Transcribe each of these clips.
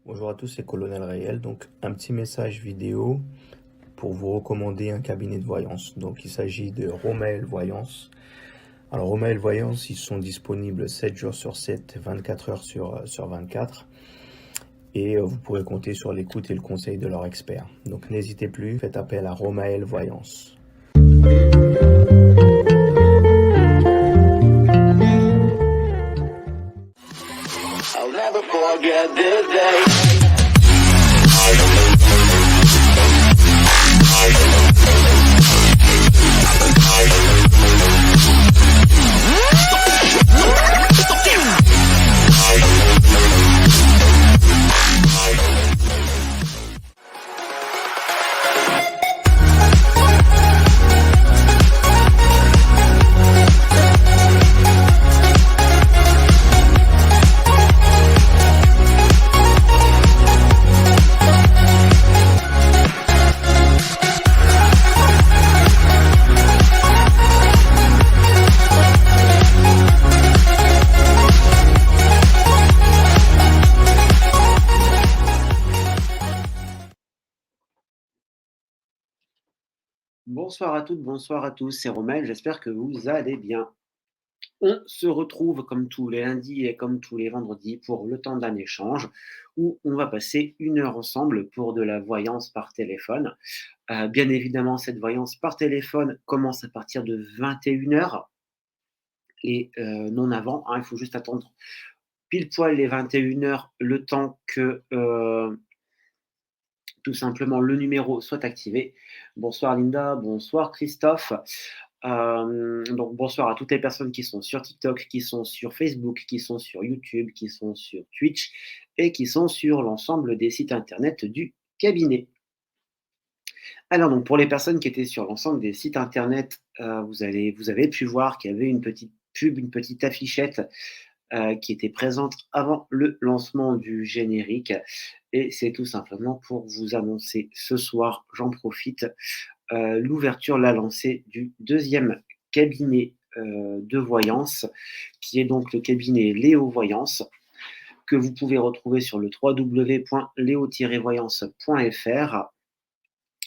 Bonjour à tous, c'est Colonel Réel. Donc, un petit message vidéo pour vous recommander un cabinet de voyance. Donc, il s'agit de Romael Voyance. Alors, Romael Voyance, ils sont disponibles 7 jours sur 7, 24 heures sur 24. Et vous pourrez compter sur l'écoute et le conseil de leurs experts. Donc, n'hésitez plus, faites appel à Romael Voyance. I'll never forget this day. Bonsoir à toutes, bonsoir à tous, c'est Romain, j'espère que vous allez bien. On se retrouve comme tous les lundis et comme tous les vendredis pour le temps d'un échange où on va passer 1 heure ensemble pour de la voyance par téléphone. Bien évidemment, cette voyance par téléphone commence à partir de 21 heures et non avant, hein, il faut juste attendre pile poil les 21 heures, le temps que tout simplement le numéro soit activé. Bonsoir Linda, bonsoir Christophe. Donc bonsoir à toutes les personnes qui sont sur TikTok, qui sont sur Facebook, qui sont sur YouTube, qui sont sur Twitch et qui sont sur l'ensemble des sites internet du cabinet. Alors donc pour les personnes qui étaient sur l'ensemble des sites internet, vous avez pu voir qu'il y avait une petite pub, une petite affichette qui était présente avant le lancement du générique. Et c'est tout simplement pour vous annoncer ce soir, j'en profite, l'ouverture, la lancée du deuxième cabinet de voyance, qui est donc le cabinet Léo Voyance, que vous pouvez retrouver sur le www.leo-voyance.fr,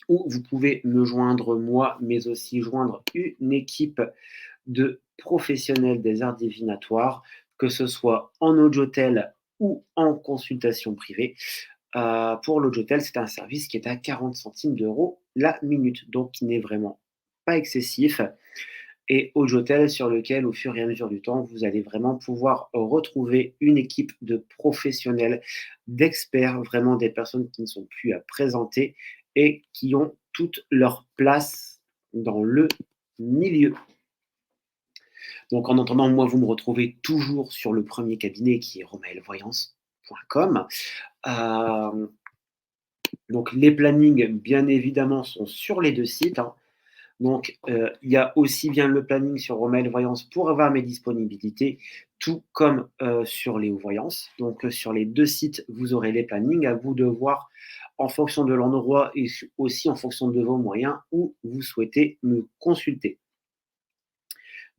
où vous pouvez me joindre moi, mais aussi joindre une équipe de professionnels des arts divinatoires, que ce soit en audiotel ou en consultation privée. Pour l'audiotel, c'est un service qui est à 40 centimes d'euros la minute, donc qui n'est vraiment pas excessif. Et audiotel sur lequel, au fur et à mesure du temps, vous allez vraiment pouvoir retrouver une équipe de professionnels, d'experts, vraiment des personnes qui ne sont plus à présenter et qui ont toute leur place dans le milieu. Donc en attendant, moi, vous me retrouvez toujours sur le premier cabinet qui est romaelvoyance.com. Donc les plannings, bien évidemment, sont sur les deux sites, hein. Donc il y a aussi bien le planning sur Romael Voyance pour avoir mes disponibilités, tout comme sur Léo Voyance. Donc sur les deux sites, vous aurez les plannings. À vous de voir en fonction de l'endroit et aussi en fonction de vos moyens où vous souhaitez me consulter.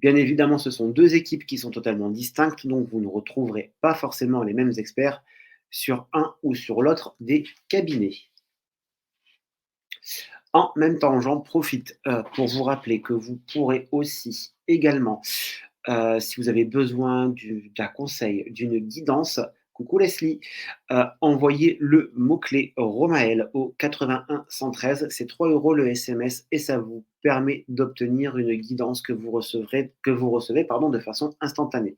Bien évidemment, ce sont deux équipes qui sont totalement distinctes, donc vous ne retrouverez pas forcément les mêmes experts sur un ou sur l'autre des cabinets. En même temps, j'en profite pour vous rappeler que vous pourrez aussi également, si vous avez besoin d'un conseil, d'une guidance, coucou Leslie, envoyez le mot-clé Romaël au 81 113. C'est 3 € le SMS et ça vous permet d'obtenir une guidance que vous recevez de façon instantanée.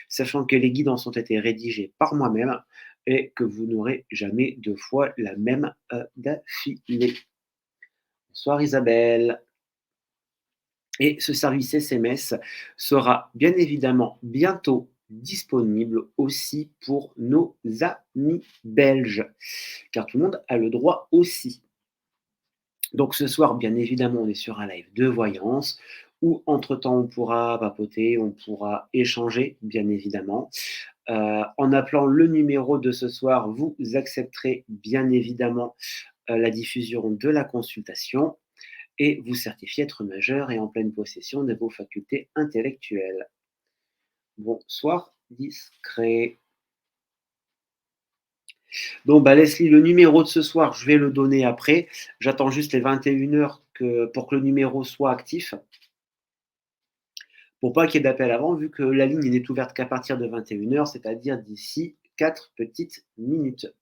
Sachant que les guidances ont été rédigées par moi-même et que vous n'aurez jamais deux fois la même d'affilée. Bonsoir Isabelle. Et ce service SMS sera bien évidemment bientôt disponible aussi pour nos amis belges, car tout le monde a le droit aussi. Donc ce soir, bien évidemment, on est sur un live de voyance où entre-temps on pourra papoter, on pourra échanger, bien évidemment. En appelant le numéro de ce soir, vous accepterez bien évidemment la diffusion de la consultation et vous certifiez être majeur et en pleine possession de vos facultés intellectuelles. Bonsoir, discret. Donc, bah, Leslie, le numéro de ce soir, je vais le donner après. J'attends juste les 21 h pour que le numéro soit actif. Pour pas qu'il y ait d'appel avant, vu que la ligne n'est ouverte qu'à partir de 21 h, c'est-à-dire d'ici 4 petites minutes.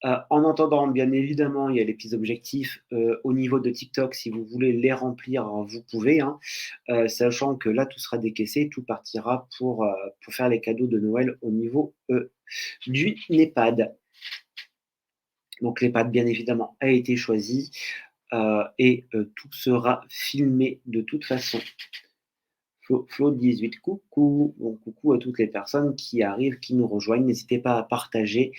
En attendant, bien évidemment, il y a les petits objectifs au niveau de TikTok. Si vous voulez les remplir, vous pouvez, hein, sachant que là, tout sera décaissé, tout partira pour faire les cadeaux de Noël au niveau du NEPAD. Donc l'EHPAD, bien évidemment, a été choisi et tout sera filmé de toute façon. Flo 18, coucou. Bon, coucou à toutes les personnes qui arrivent, qui nous rejoignent. N'hésitez pas à partager,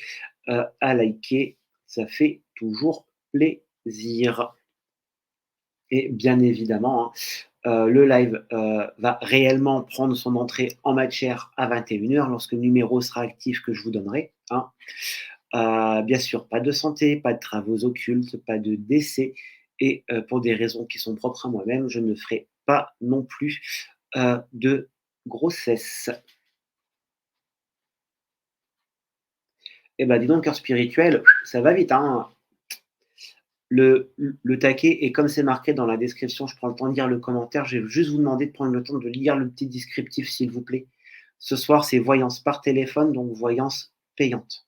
à liker, ça fait toujours plaisir. Et bien évidemment, hein, le live va réellement prendre son entrée en matière à 21 h lorsque le numéro sera actif que je vous donnerai. Hein. Bien sûr, pas de santé, pas de travaux occultes, pas de décès. Et pour des raisons qui sont propres à moi-même, je ne ferai pas non plus de grossesse. Eh ben, dis donc, cœur spirituel, ça va vite, hein. Le taquet, et comme c'est marqué dans la description, je prends le temps de lire le commentaire. Je vais juste vous demander de prendre le temps de lire le petit descriptif, s'il vous plaît. Ce soir, c'est voyance par téléphone, donc voyance payante.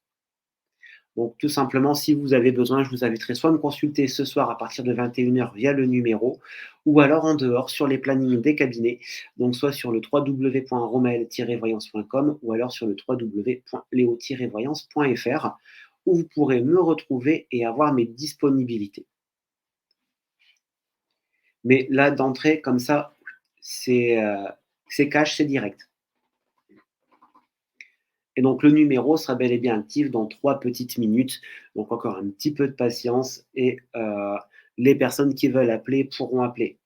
Donc, tout simplement, si vous avez besoin, je vous inviterai soit à me consulter ce soir à partir de 21 h via le numéro, ou alors en dehors sur les plannings des cabinets, donc soit sur le www.romael-voyance.com ou alors sur le www.leo-voyance.fr, où vous pourrez me retrouver et avoir mes disponibilités. Mais là, d'entrée, comme ça, c'est cash, c'est direct. Et donc, le numéro sera bel et bien actif dans 3 petites minutes. Donc, encore un petit peu de patience et les personnes qui veulent appeler pourront appeler.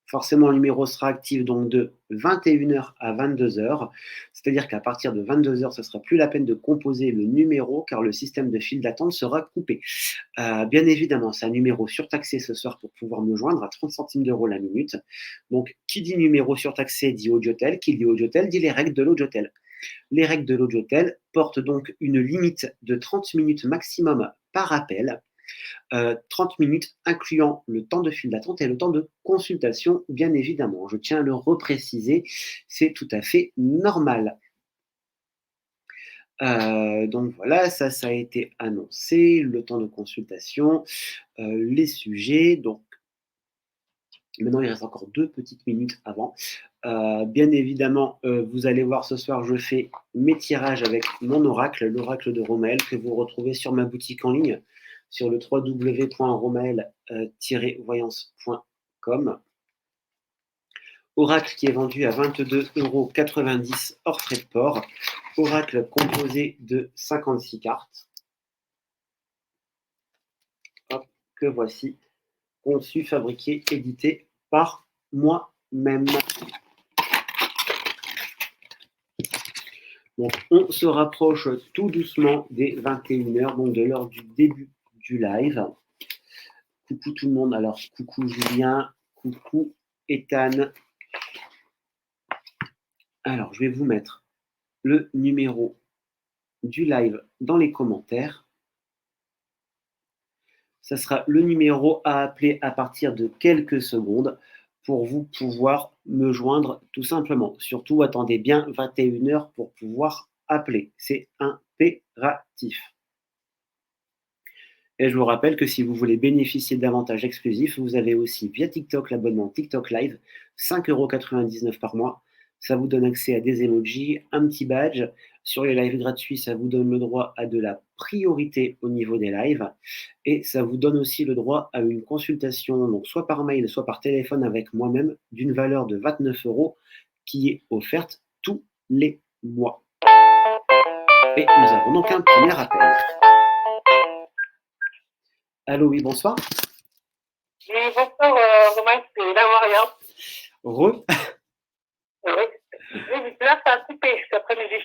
Forcément, le numéro sera actif donc de 21 h à 22 h. C'est-à-dire qu'à partir de 22 h, ce ne sera plus la peine de composer le numéro car le système de file d'attente sera coupé. Bien évidemment, c'est un numéro surtaxé ce soir pour pouvoir me joindre à 30 centimes d'euros la minute. Donc, qui dit numéro surtaxé dit Audiotel. Qui dit Audiotel dit les règles de l'Audiotel. Les règles de l'Audiotel portent donc une limite de 30 minutes maximum par appel. 30 minutes incluant le temps de file d'attente et le temps de consultation, bien évidemment. Je tiens à le repréciser, c'est tout à fait normal. Donc voilà, ça a été annoncé, le temps de consultation, les sujets. Donc maintenant, il reste encore 2 petites minutes avant. Bien évidemment, vous allez voir ce soir, je fais mes tirages avec mon oracle, l'oracle de Romael, que vous retrouvez sur ma boutique en ligne, sur le www.romael-voyance.com. Oracle qui est vendu à 22,90 € hors frais de port. Oracle composé de 56 cartes. Hop, que voici, conçu, fabriqué, édité par moi-même. Donc, on se rapproche tout doucement des 21 h, donc de l'heure du début du live. Coucou tout le monde. Alors, coucou Julien, coucou Ethan. Alors, je vais vous mettre le numéro du live dans les commentaires. Ça sera le numéro à appeler à partir de quelques secondes pour vous pouvoir me joindre tout simplement. Surtout, attendez bien 21 h pour pouvoir appeler. C'est impératif. Et je vous rappelle que si vous voulez bénéficier d'avantages exclusifs, vous avez aussi via TikTok l'abonnement TikTok Live, 5,99 € par mois. Ça vous donne accès à des emojis, un petit badge. Sur les lives gratuits, ça vous donne le droit à de la priorité au niveau des lives. Et ça vous donne aussi le droit à une consultation, donc soit par mail, soit par téléphone avec moi-même, d'une valeur de 29 € qui est offerte tous les mois. Et nous avons donc un premier appel. Allô, oui, bonsoir. Oui, bonsoir, Romain, c'est la Maria. Re. Oui, là, ça a coupé cet après-midi.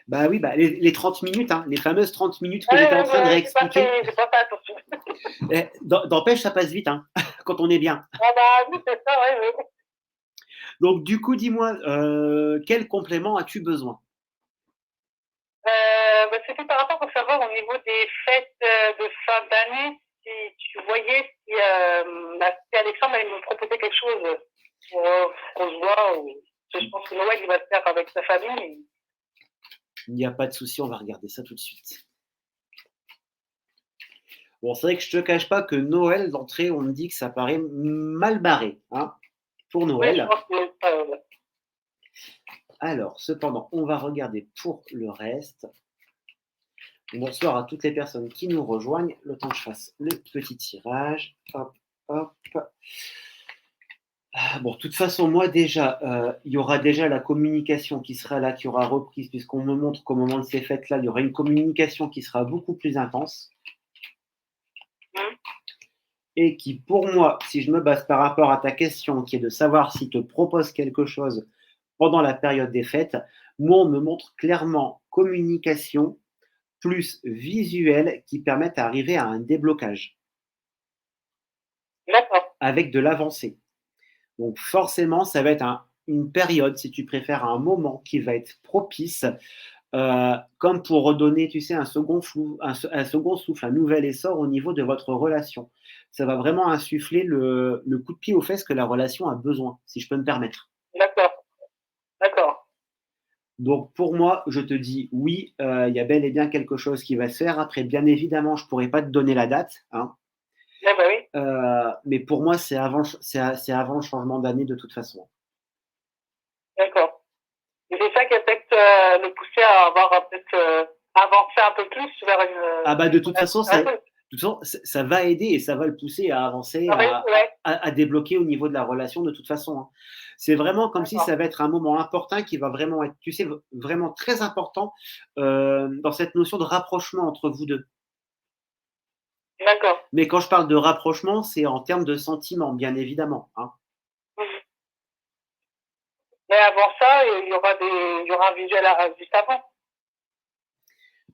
Bah oui, bah, les 30 minutes, hein, les fameuses 30 minutes que j'étais en train de réexpliquer. J'ai pas fait attention. D'empêche, ça passe vite, hein, quand on est bien. Ah bah oui, c'est ça, oui. Donc, du coup, dis-moi, quel complément as-tu besoin? C'était par rapport pour savoir au niveau des fêtes de fin d'année, si tu voyais si, si Alexandre allait me proposer quelque chose pour qu'on se voit. Je pense que Noël, il va se faire avec sa famille. Il n'y a pas de souci, on va regarder ça tout de suite. Bon, c'est vrai que je te cache pas que Noël, d'entrée, on me dit que ça paraît mal barré hein, pour Oui, je Noël. pense que Alors, cependant, on va regarder pour le reste. Bonsoir à toutes les personnes qui nous rejoignent. Le temps que je fasse le petit tirage. Hop, hop. Bon, de toute façon, moi déjà, il y aura déjà la communication qui sera là, qui aura reprise, puisqu'on me montre qu'au moment de ces fêtes-là, il y aura une communication qui sera beaucoup plus intense. Et qui, pour moi, si je me base par rapport à ta question, qui est de savoir s'il te propose quelque chose pendant la période des fêtes, moi, on me montre clairement communication plus visuel qui permettent d'arriver à un déblocage. D'accord. Avec de l'avancée. Donc forcément, ça va être une période, si tu préfères, un moment qui va être propice, comme pour redonner, tu sais, un second souffle, un nouvel essor au niveau de votre relation. Ça va vraiment insuffler le coup de pied aux fesses que la relation a besoin, si je peux me permettre. D'accord. D'accord. Donc pour moi, je te dis oui, il y a bel et bien quelque chose qui va se faire. Après, bien évidemment, je ne pourrais pas te donner la date, hein. Ah bah oui. Mais pour moi, c'est avant le changement d'année de toute façon. D'accord. Et c'est ça qui a peut-être le poussé à avoir peut-être avancé un peu plus vers une. Ah bah de toute façon, ça va aider et ça va le pousser à avancer, Ah oui, ouais. à débloquer au niveau de la relation de toute façon, hein. C'est vraiment comme si ça va être un moment important qui va vraiment être, tu sais, vraiment très important dans cette notion de rapprochement entre vous deux. D'accord. Mais quand je parle de rapprochement, c'est en termes de sentiments, bien évidemment, hein. Mais avant ça, il y aura un visuel juste avant.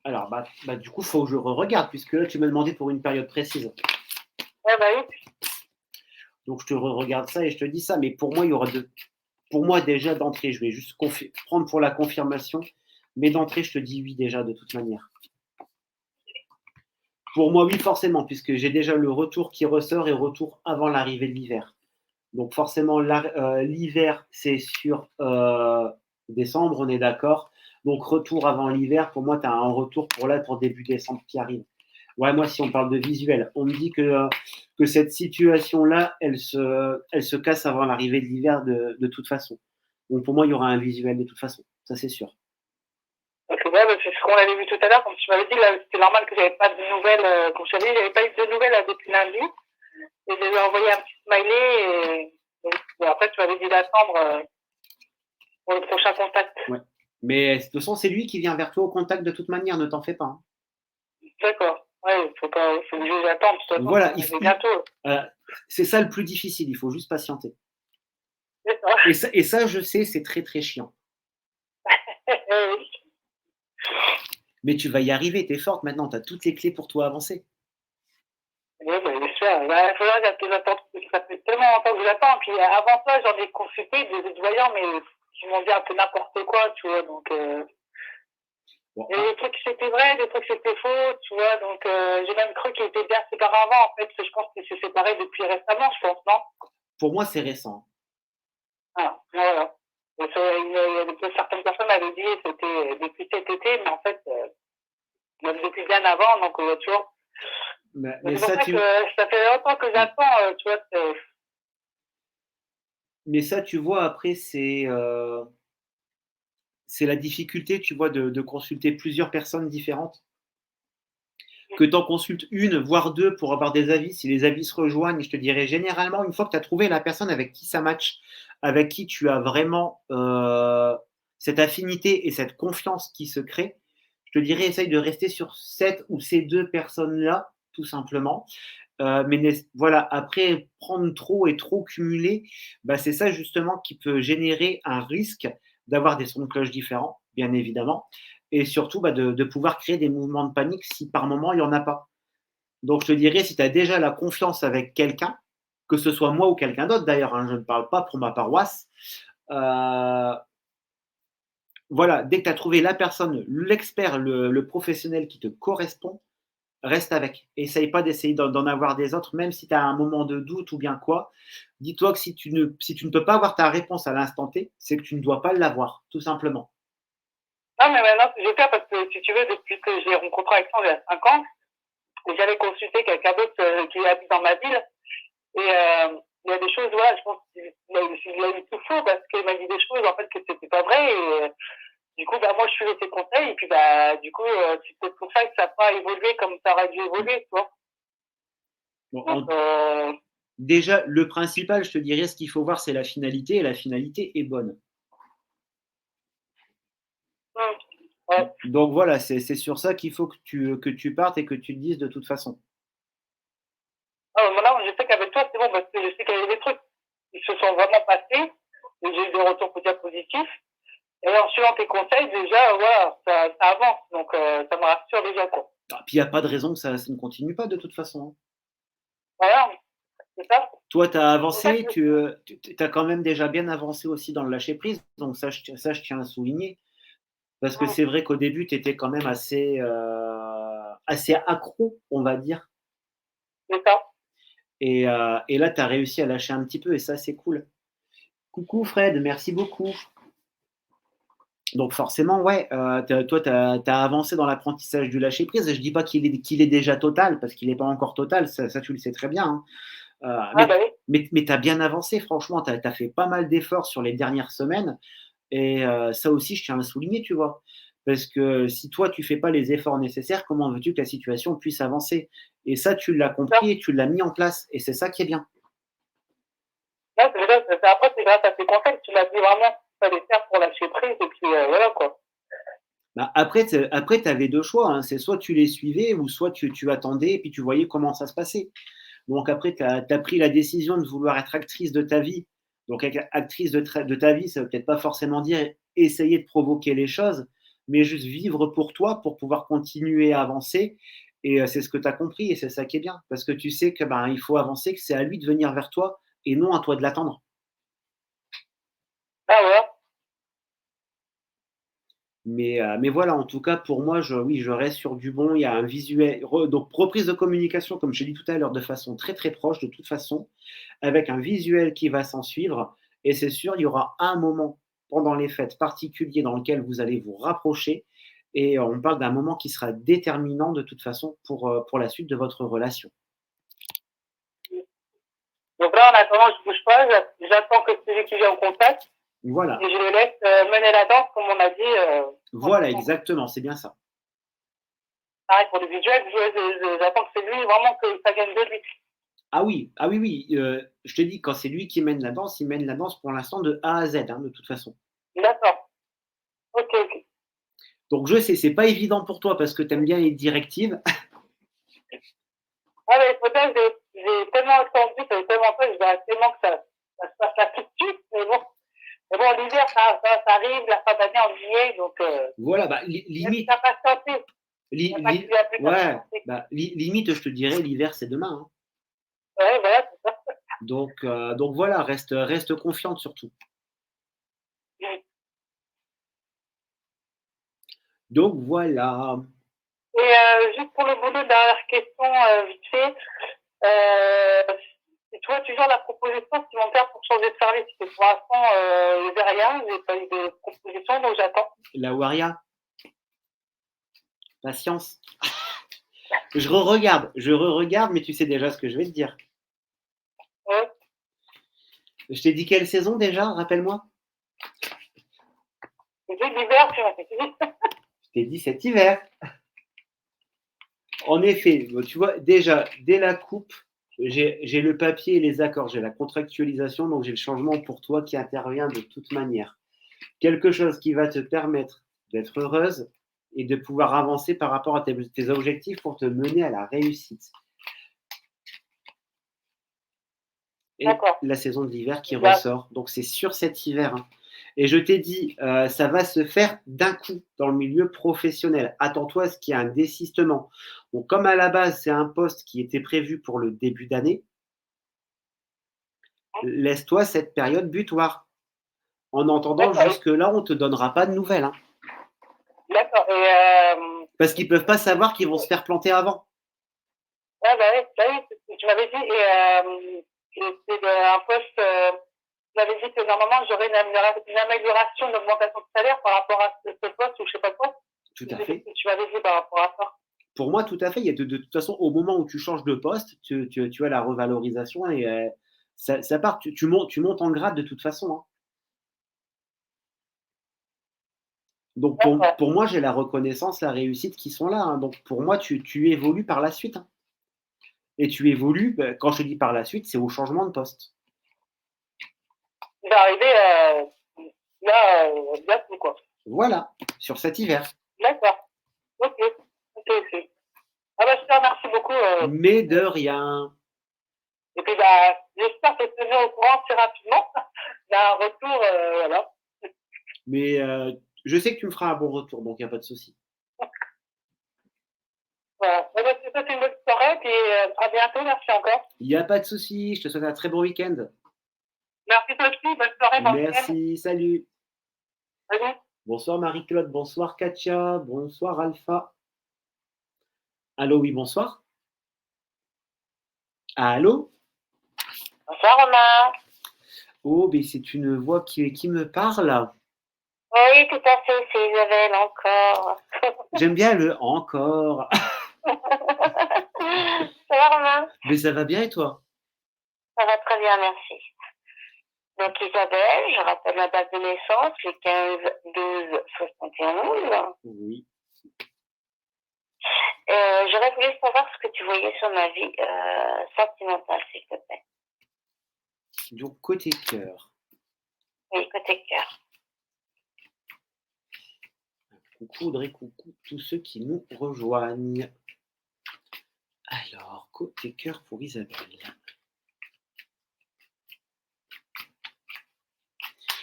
Alors, du coup, il faut que je regarde, puisque là, tu m'as demandé pour une période précise. Ah bah oui. Donc, je te regarde ça et je te dis ça. Mais pour moi, il y aura pour moi, déjà d'entrée, je vais juste prendre pour la confirmation. Mais d'entrée, je te dis oui déjà, de toute manière. Pour moi, oui, forcément, puisque j'ai déjà le retour qui ressort et retour avant l'arrivée de l'hiver. Donc, forcément, l'hiver, c'est sur décembre, on est d'accord. Donc, retour avant l'hiver, pour moi, tu as un retour pour début décembre qui arrive. Ouais, moi, si on parle de visuel, on me dit que cette situation-là, elle se casse avant l'arrivée de l'hiver de toute façon. Donc, pour moi, il y aura un visuel de toute façon. Ça, c'est sûr. Parce que c'est ce qu'on avait vu tout à l'heure, comme tu m'avais dit, là, c'était normal que j'avais pas de nouvelles, comme je t'avais dit, j'avais pas eu de nouvelles depuis lundi. Et je lui ai envoyé un petit smiley et après, tu m'avais dit d'attendre pour le prochain contact. Ouais. Mais de toute façon, c'est lui qui vient vers toi au contact de toute manière, ne t'en fais pas, hein. D'accord. Ouais, faut que j'attende. Voilà, bientôt. c'est ça le plus difficile, il faut juste patienter. D'accord. Et ça, je sais, c'est très très chiant. Mais tu vas y arriver, tu es forte maintenant, tu as toutes les clés pour toi avancer. Oui, j'espère. Il faudra que j'attende. Ça fait tellement longtemps que j'attends. Puis avant ça, j'en ai consulté des voyants, mais ils m'ont dit un peu n'importe quoi, tu vois. Donc, Bon, des trucs c'était vrai, des trucs c'était faux, tu vois. Donc, j'ai même cru qu'ils étaient bien séparés avant. En fait, je pense qu'ils se séparaient depuis récemment, je pense, non? Pour moi, c'est récent. Ah, voilà. Certaines personnes avaient dit que c'était depuis cet été, mais en fait, même depuis bien avant, donc tu vois. Mais ça fait longtemps que j'attends, tu vois. Mais ça, tu vois, après, c'est la difficulté, tu vois, de consulter plusieurs personnes différentes. Que tu en consultes une, voire deux pour avoir des avis. Si les avis se rejoignent, je te dirais généralement, une fois que tu as trouvé la personne avec qui ça match, avec qui tu as vraiment cette affinité et cette confiance qui se crée, je te dirais, essaye de rester sur cette ou ces deux personnes-là, tout simplement. Mais voilà, après, prendre trop et trop cumuler, c'est ça justement qui peut générer un risque d'avoir des sons de cloche différents, bien évidemment, et surtout de pouvoir créer des mouvements de panique si par moment il n'y en a pas. Donc je te dirais, si tu as déjà la confiance avec quelqu'un, que ce soit moi ou quelqu'un d'autre d'ailleurs, hein, je ne parle pas pour ma paroisse, voilà, dès que tu as trouvé la personne, l'expert, le professionnel qui te correspond, reste avec. Essaye pas d'essayer d'en avoir des autres, même si tu as un moment de doute ou bien quoi. Dis-toi que si tu ne peux pas avoir ta réponse à l'instant T, c'est que tu ne dois pas l'avoir, tout simplement. Non, mais maintenant, j'ai fait parce que, si tu veux, depuis que j'ai rencontré Alexandre il y a 5 ans, j'avais consulté quelqu'un d'autre qui habite dans ma ville. Et il y a des choses, voilà, je pense qu'il a eu tout faux parce qu'il m'a dit des choses, en fait, que c'était pas vrai. Et du coup, bah, moi, je suivais ses conseils. Et puis, bah, du coup, c'est peut-être pour ça que ça n'a pas évolué comme ça aurait dû évoluer, tu vois. Bon, Donc, déjà, le principal, je te dirais, ce qu'il faut voir, c'est la finalité, et la finalité est bonne. ouais. Donc voilà, c'est sur ça qu'il faut que tu partes et que tu te dises de toute façon. Maintenant, je sais qu'avec toi, c'est bon parce que je sais qu'il y a eu des trucs qui se sont vraiment passés. Et j'ai eu des retours peut-être positifs. Et en suivant tes conseils, déjà, voilà, ça avance. Donc, ça me rassure déjà, quoi. Ah, puis il n'y a pas de raison que ça ne continue pas de toute façon, hein. Voilà, c'est ça. Toi, tu as C'est avancé, ça. tu as quand même déjà bien avancé aussi dans le lâcher prise, donc ça, je tiens à souligner. Parce que c'est vrai qu'au début, tu étais quand même assez accro, on va dire. C'est ça. Et là, tu as réussi à lâcher un petit peu, et ça, c'est cool. Coucou Fred, merci beaucoup. Donc forcément, ouais, toi, tu as avancé dans l'apprentissage du lâcher prise. Et je ne dis pas qu'il est déjà total, parce qu'il n'est pas encore total, ça, tu le sais très bien, hein. Ah, bah oui. Mais tu as bien avancé, franchement, tu as fait pas mal d'efforts sur les dernières semaines. Et ça aussi, je tiens à le souligner, tu vois. Parce que si toi, tu fais pas les efforts nécessaires, comment veux-tu que la situation puisse avancer? Et ça, tu l'as compris et tu l'as mis en place. Et c'est ça qui est bien. Là, après, c'est grâce à tes conseils. Tu m'as dit vraiment qu'il fallait faire pour lâcher prise. Et puis, voilà, quoi. Bah, après, tu avais deux choix, hein. C'est soit tu les suivais ou soit tu attendais et puis tu voyais comment ça se passait. Donc après, tu as pris la décision de vouloir être actrice de ta vie. Donc être actrice de ta vie, ça ne veut peut-être pas forcément dire essayer de provoquer les choses, mais juste vivre pour toi, pour pouvoir continuer à avancer. Et c'est ce que tu as compris et c'est ça qui est bien. Parce que tu sais que il faut avancer, que c'est à lui de venir vers toi et non à toi de l'attendre. Ah, ouais. Mais voilà, en tout cas, pour moi, oui, je reste sur du bon. Il y a un visuel, donc reprise de communication, comme je l'ai dit tout à l'heure, de façon très très proche, de toute façon, avec un visuel qui va s'en suivre. Et c'est sûr, il y aura un moment pendant les fêtes particulier dans lequel vous allez vous rapprocher. Et on parle d'un moment qui sera déterminant de toute façon pour la suite de votre relation. Donc là, en attendant, je bouge pas. J'attends que celui qui vient en contact. Voilà, Et je le laisse mener la danse, comme on a dit. voilà, exactement, c'est bien ça. Pareil pour le visuel, j'attends que c'est lui, vraiment que ça vienne de lui. Ah oui, ah oui, oui. Je te dis, quand c'est lui qui mène la danse, il mène la danse pour l'instant de A à Z, hein, de toute façon. D'accord. Ok, ok. Donc je sais, c'est pas évident pour toi parce que tu aimes bien les directives. Ah, mais peut-être j'ai tellement attendu, ça fait tellement peur, je vais tellement que ça se passe là tout de suite. Mais bon, l'hiver, ça arrive, la fin d'année en juillet, donc Voilà, bah, même si limite, ça passe tenter. Il n'y a pas qui va plus ouais, patienter. bah, limite, je te dirais, l'hiver, c'est demain, hein. Ouais, voilà, c'est ça. Donc voilà, reste confiante surtout. Donc voilà. Et juste pour le boulot, dernière question, vite fait. C'est toi toujours la proposition supplémentaire pour changer de service. Parce que pour l'instant, il n'y avait rien, j'ai pas eu de proposition, donc j'attends. La Waria, patience. Je re-regarde, mais tu sais déjà ce que je vais te dire. Ouais. Je t'ai dit quelle saison déjà, rappelle-moi? C'est l'hiver, tu m'as fait dire. Je t'ai dit cet hiver. En effet, tu vois, déjà, dès la coupe, j'ai le papier et les accords, j'ai la contractualisation, donc j'ai le changement pour toi qui intervient de toute manière. Quelque chose qui va te permettre d'être heureuse et de pouvoir avancer par rapport à tes objectifs pour te mener à la réussite. Et la saison de l'hiver qui ressort. Donc c'est sur cet hiver, hein. Et je t'ai dit, ça va se faire d'un coup dans le milieu professionnel. Attends-toi à ce qu'il y ait un désistement. Donc comme à la base, c'est un poste qui était prévu pour le début d'année, laisse-toi cette période butoir. En entendant, D'accord. jusque-là, on ne te donnera pas de nouvelles. Hein. D'accord. Parce qu'ils ne peuvent pas savoir qu'ils vont se faire planter avant. Ouais, bah oui, c'est ce que tu m'avais dit. C'est un poste. Tu m'avais dit que normalement, j'aurais une amélioration, une augmentation de salaire par rapport à ce poste ou je sais pas quoi. Tout à C'est fait. ce que tu m'avais dit par rapport à ça. Pour moi, tout à fait. Il y a de toute façon, au moment où tu changes de poste, tu as la revalorisation et ça part. Tu montes en grade de toute façon. Hein. Donc, D'accord. pour moi, j'ai la reconnaissance, la réussite qui sont là. Hein. Donc, pour moi, tu évolues par la suite. Hein. Et tu évolues, quand je te dis par la suite, c'est au changement de poste. Il va arriver là, bientôt, quoi. Voilà, sur cet hiver. D'accord. Ok. Ah bah, je te remercie beaucoup. Mais de rien. Et puis, bah, j'espère te tenir au courant assez rapidement d'un retour, voilà. Mais je sais que tu me feras un bon retour, donc il n'y a pas de souci. Voilà. Bah, je te souhaite une bonne soirée, puis à bientôt. Merci encore. Il n'y a pas de souci. Je te souhaite un très bon week-end. Merci toi aussi. Bonne soirée, bon week-end. Merci, salut. Salut. Bonsoir Marie-Claude, bonsoir Katia, bonsoir Alpha. Allô, oui, bonsoir. Allô? Bonsoir, Romain. Oh, mais c'est une voix qui me parle. Oui, tout à fait, c'est Isabelle encore. J'aime bien le encore. Ça va, Romain? Mais ça va bien et toi? Ça va très bien, merci. Donc, Isabelle, je rappelle ma date de naissance, le 15-12-71. Oui. J'aurais voulu savoir ce que tu voyais sur ma vie sentimentale, s'il te plaît. Donc, côté cœur. Oui, côté cœur. Coucou Audrey, coucou tous ceux qui nous rejoignent. Alors, côté cœur pour Isabelle.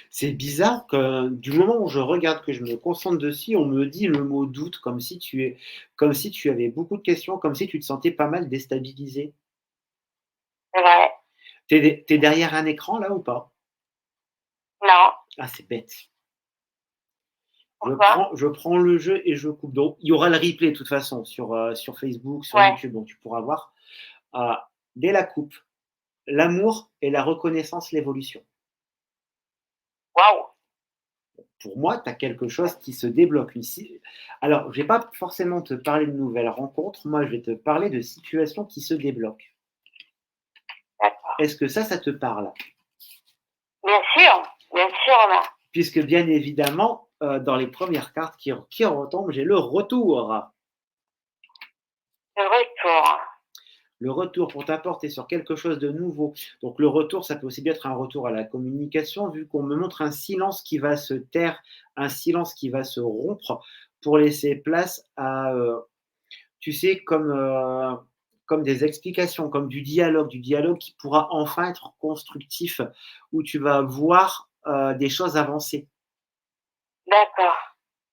C'est bizarre que du moment où je regarde, que je me concentre dessus, on me dit le mot doute, comme si tu avais beaucoup de questions, comme si tu te sentais pas mal déstabilisé. C'est vrai. T'es derrière un écran là ou pas? Non. Ah, c'est bête. Pourquoi? Je prends le jeu et je coupe. Donc, il y aura le replay de toute façon sur Facebook, sur Ouais. YouTube, donc tu pourras voir. Dès la coupe, l'amour et la reconnaissance, l'évolution. Waouh. Pour moi, tu as quelque chose qui se débloque. Alors, je ne vais pas forcément te parler de nouvelles rencontres. Moi, je vais te parler de situations qui se débloquent. D'accord. Est-ce que ça te parle? Bien sûr, Romain. Puisque, bien évidemment, dans les premières cartes qui retombent, j'ai le retour. Le retour. Le retour pour t'apporter sur quelque chose de nouveau. Donc, le retour, ça peut aussi bien être un retour à la communication, vu qu'on me montre un silence qui va se taire, un silence qui va se rompre pour laisser place à, tu sais, comme des explications, comme du dialogue qui pourra enfin être constructif, où tu vas voir des choses avancer. D'accord.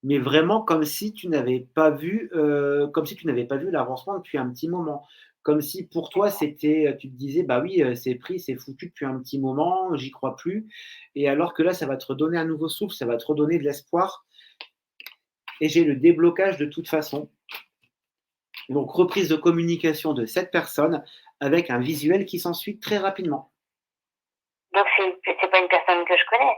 Mais vraiment comme si tu n'avais pas vu l'avancement depuis un petit moment. Comme si pour toi, c'était, tu te disais: «Bah oui, c'est pris, c'est foutu depuis un petit moment, j'y crois plus» et alors que là, ça va te redonner un nouveau souffle, ça va te redonner de l'espoir et j'ai le déblocage de toute façon. Donc reprise de communication de cette personne avec un visuel qui s'ensuit très rapidement. Donc, c'est pas une personne que je connais.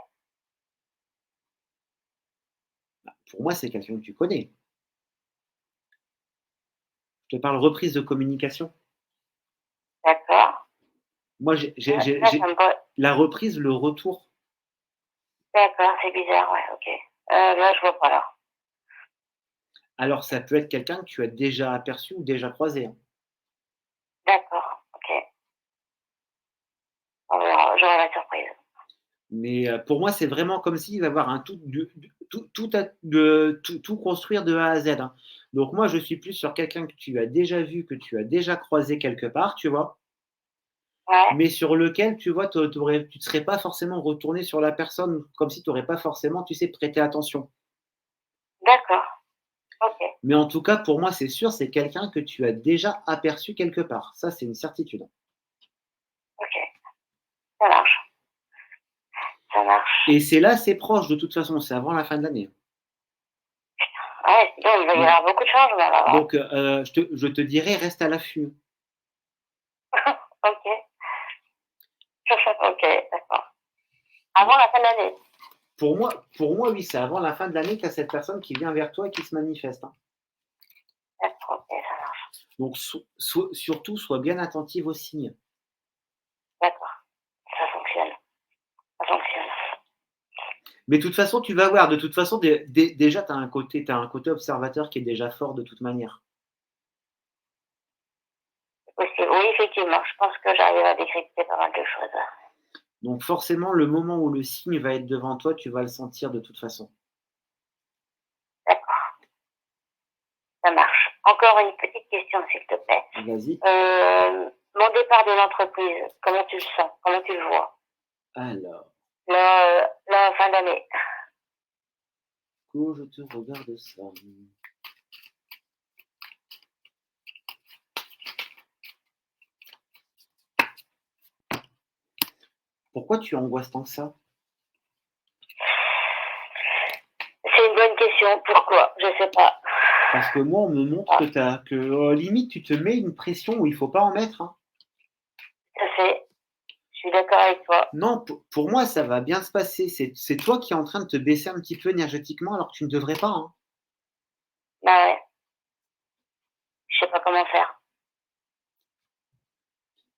Pour moi, c'est quelqu'un que tu connais. Je te parle reprise de communication. D'accord. Moi, j'ai Là, ça me paraît- la reprise, le retour. D'accord, c'est bizarre, ouais, ok. Là, je vois pas là. Alors, ça peut être quelqu'un que tu as déjà aperçu ou déjà croisé. Hein. D'accord, ok. On verra, j'aurai la surprise. Mais pour moi, c'est vraiment comme s'il va y avoir un tout construire de A à Z. Hein. Donc moi, je suis plus sur quelqu'un que tu as déjà vu, que tu as déjà croisé quelque part, tu vois, Ouais, mais sur lequel, tu vois, tu ne serais pas forcément retourné sur la personne comme si tu n'aurais pas forcément, tu sais, prêté attention. d'accord, ok, Mais en tout cas, pour moi, c'est sûr, c'est quelqu'un que tu as déjà aperçu quelque part. Ça, c'est une certitude. ok. Ça marche. Ça marche. Et c'est là, c'est proche de toute façon, c'est avant la fin de l'année. Ouais, donc il va y Donc, avoir beaucoup de changements là. Hein. donc je te dirais, reste à l'affût. Ok. Ok, d'accord. Avant la fin de l'année. Pour moi, oui, c'est avant la fin de l'année qu'il y a cette personne qui vient vers toi et qui se manifeste. Hein. D'accord, ok, ça marche. Donc, surtout, sois bien attentive aux signes. D'accord. Ça fonctionne. Ça fonctionne. Mais de toute façon, tu vas voir, de toute façon, déjà, tu as un côté observateur qui est déjà fort de toute manière. Oui, effectivement, je pense que j'arrive à décrypter pas mal de choses. Donc forcément, le moment où le signe va être devant toi, tu vas le sentir de toute façon. D'accord, ça marche. Encore une petite question, s'il te plaît. Vas-y. Mon départ de l'entreprise, comment tu le sens? Comment tu le vois? Alors, La fin d'année. que je te regarde ça. Pourquoi tu angoisses tant que ça? C'est une bonne question. Pourquoi? Je sais pas. Parce que moi, on me montre que limite, tu te mets une pression où il faut pas en mettre. Hein. Tout à fait. Je suis d'accord avec toi. Non, pour moi, ça va bien se passer. C'est toi qui es en train de te baisser un petit peu énergétiquement alors que tu ne devrais pas. Hein. Bah ouais. Je sais pas comment faire.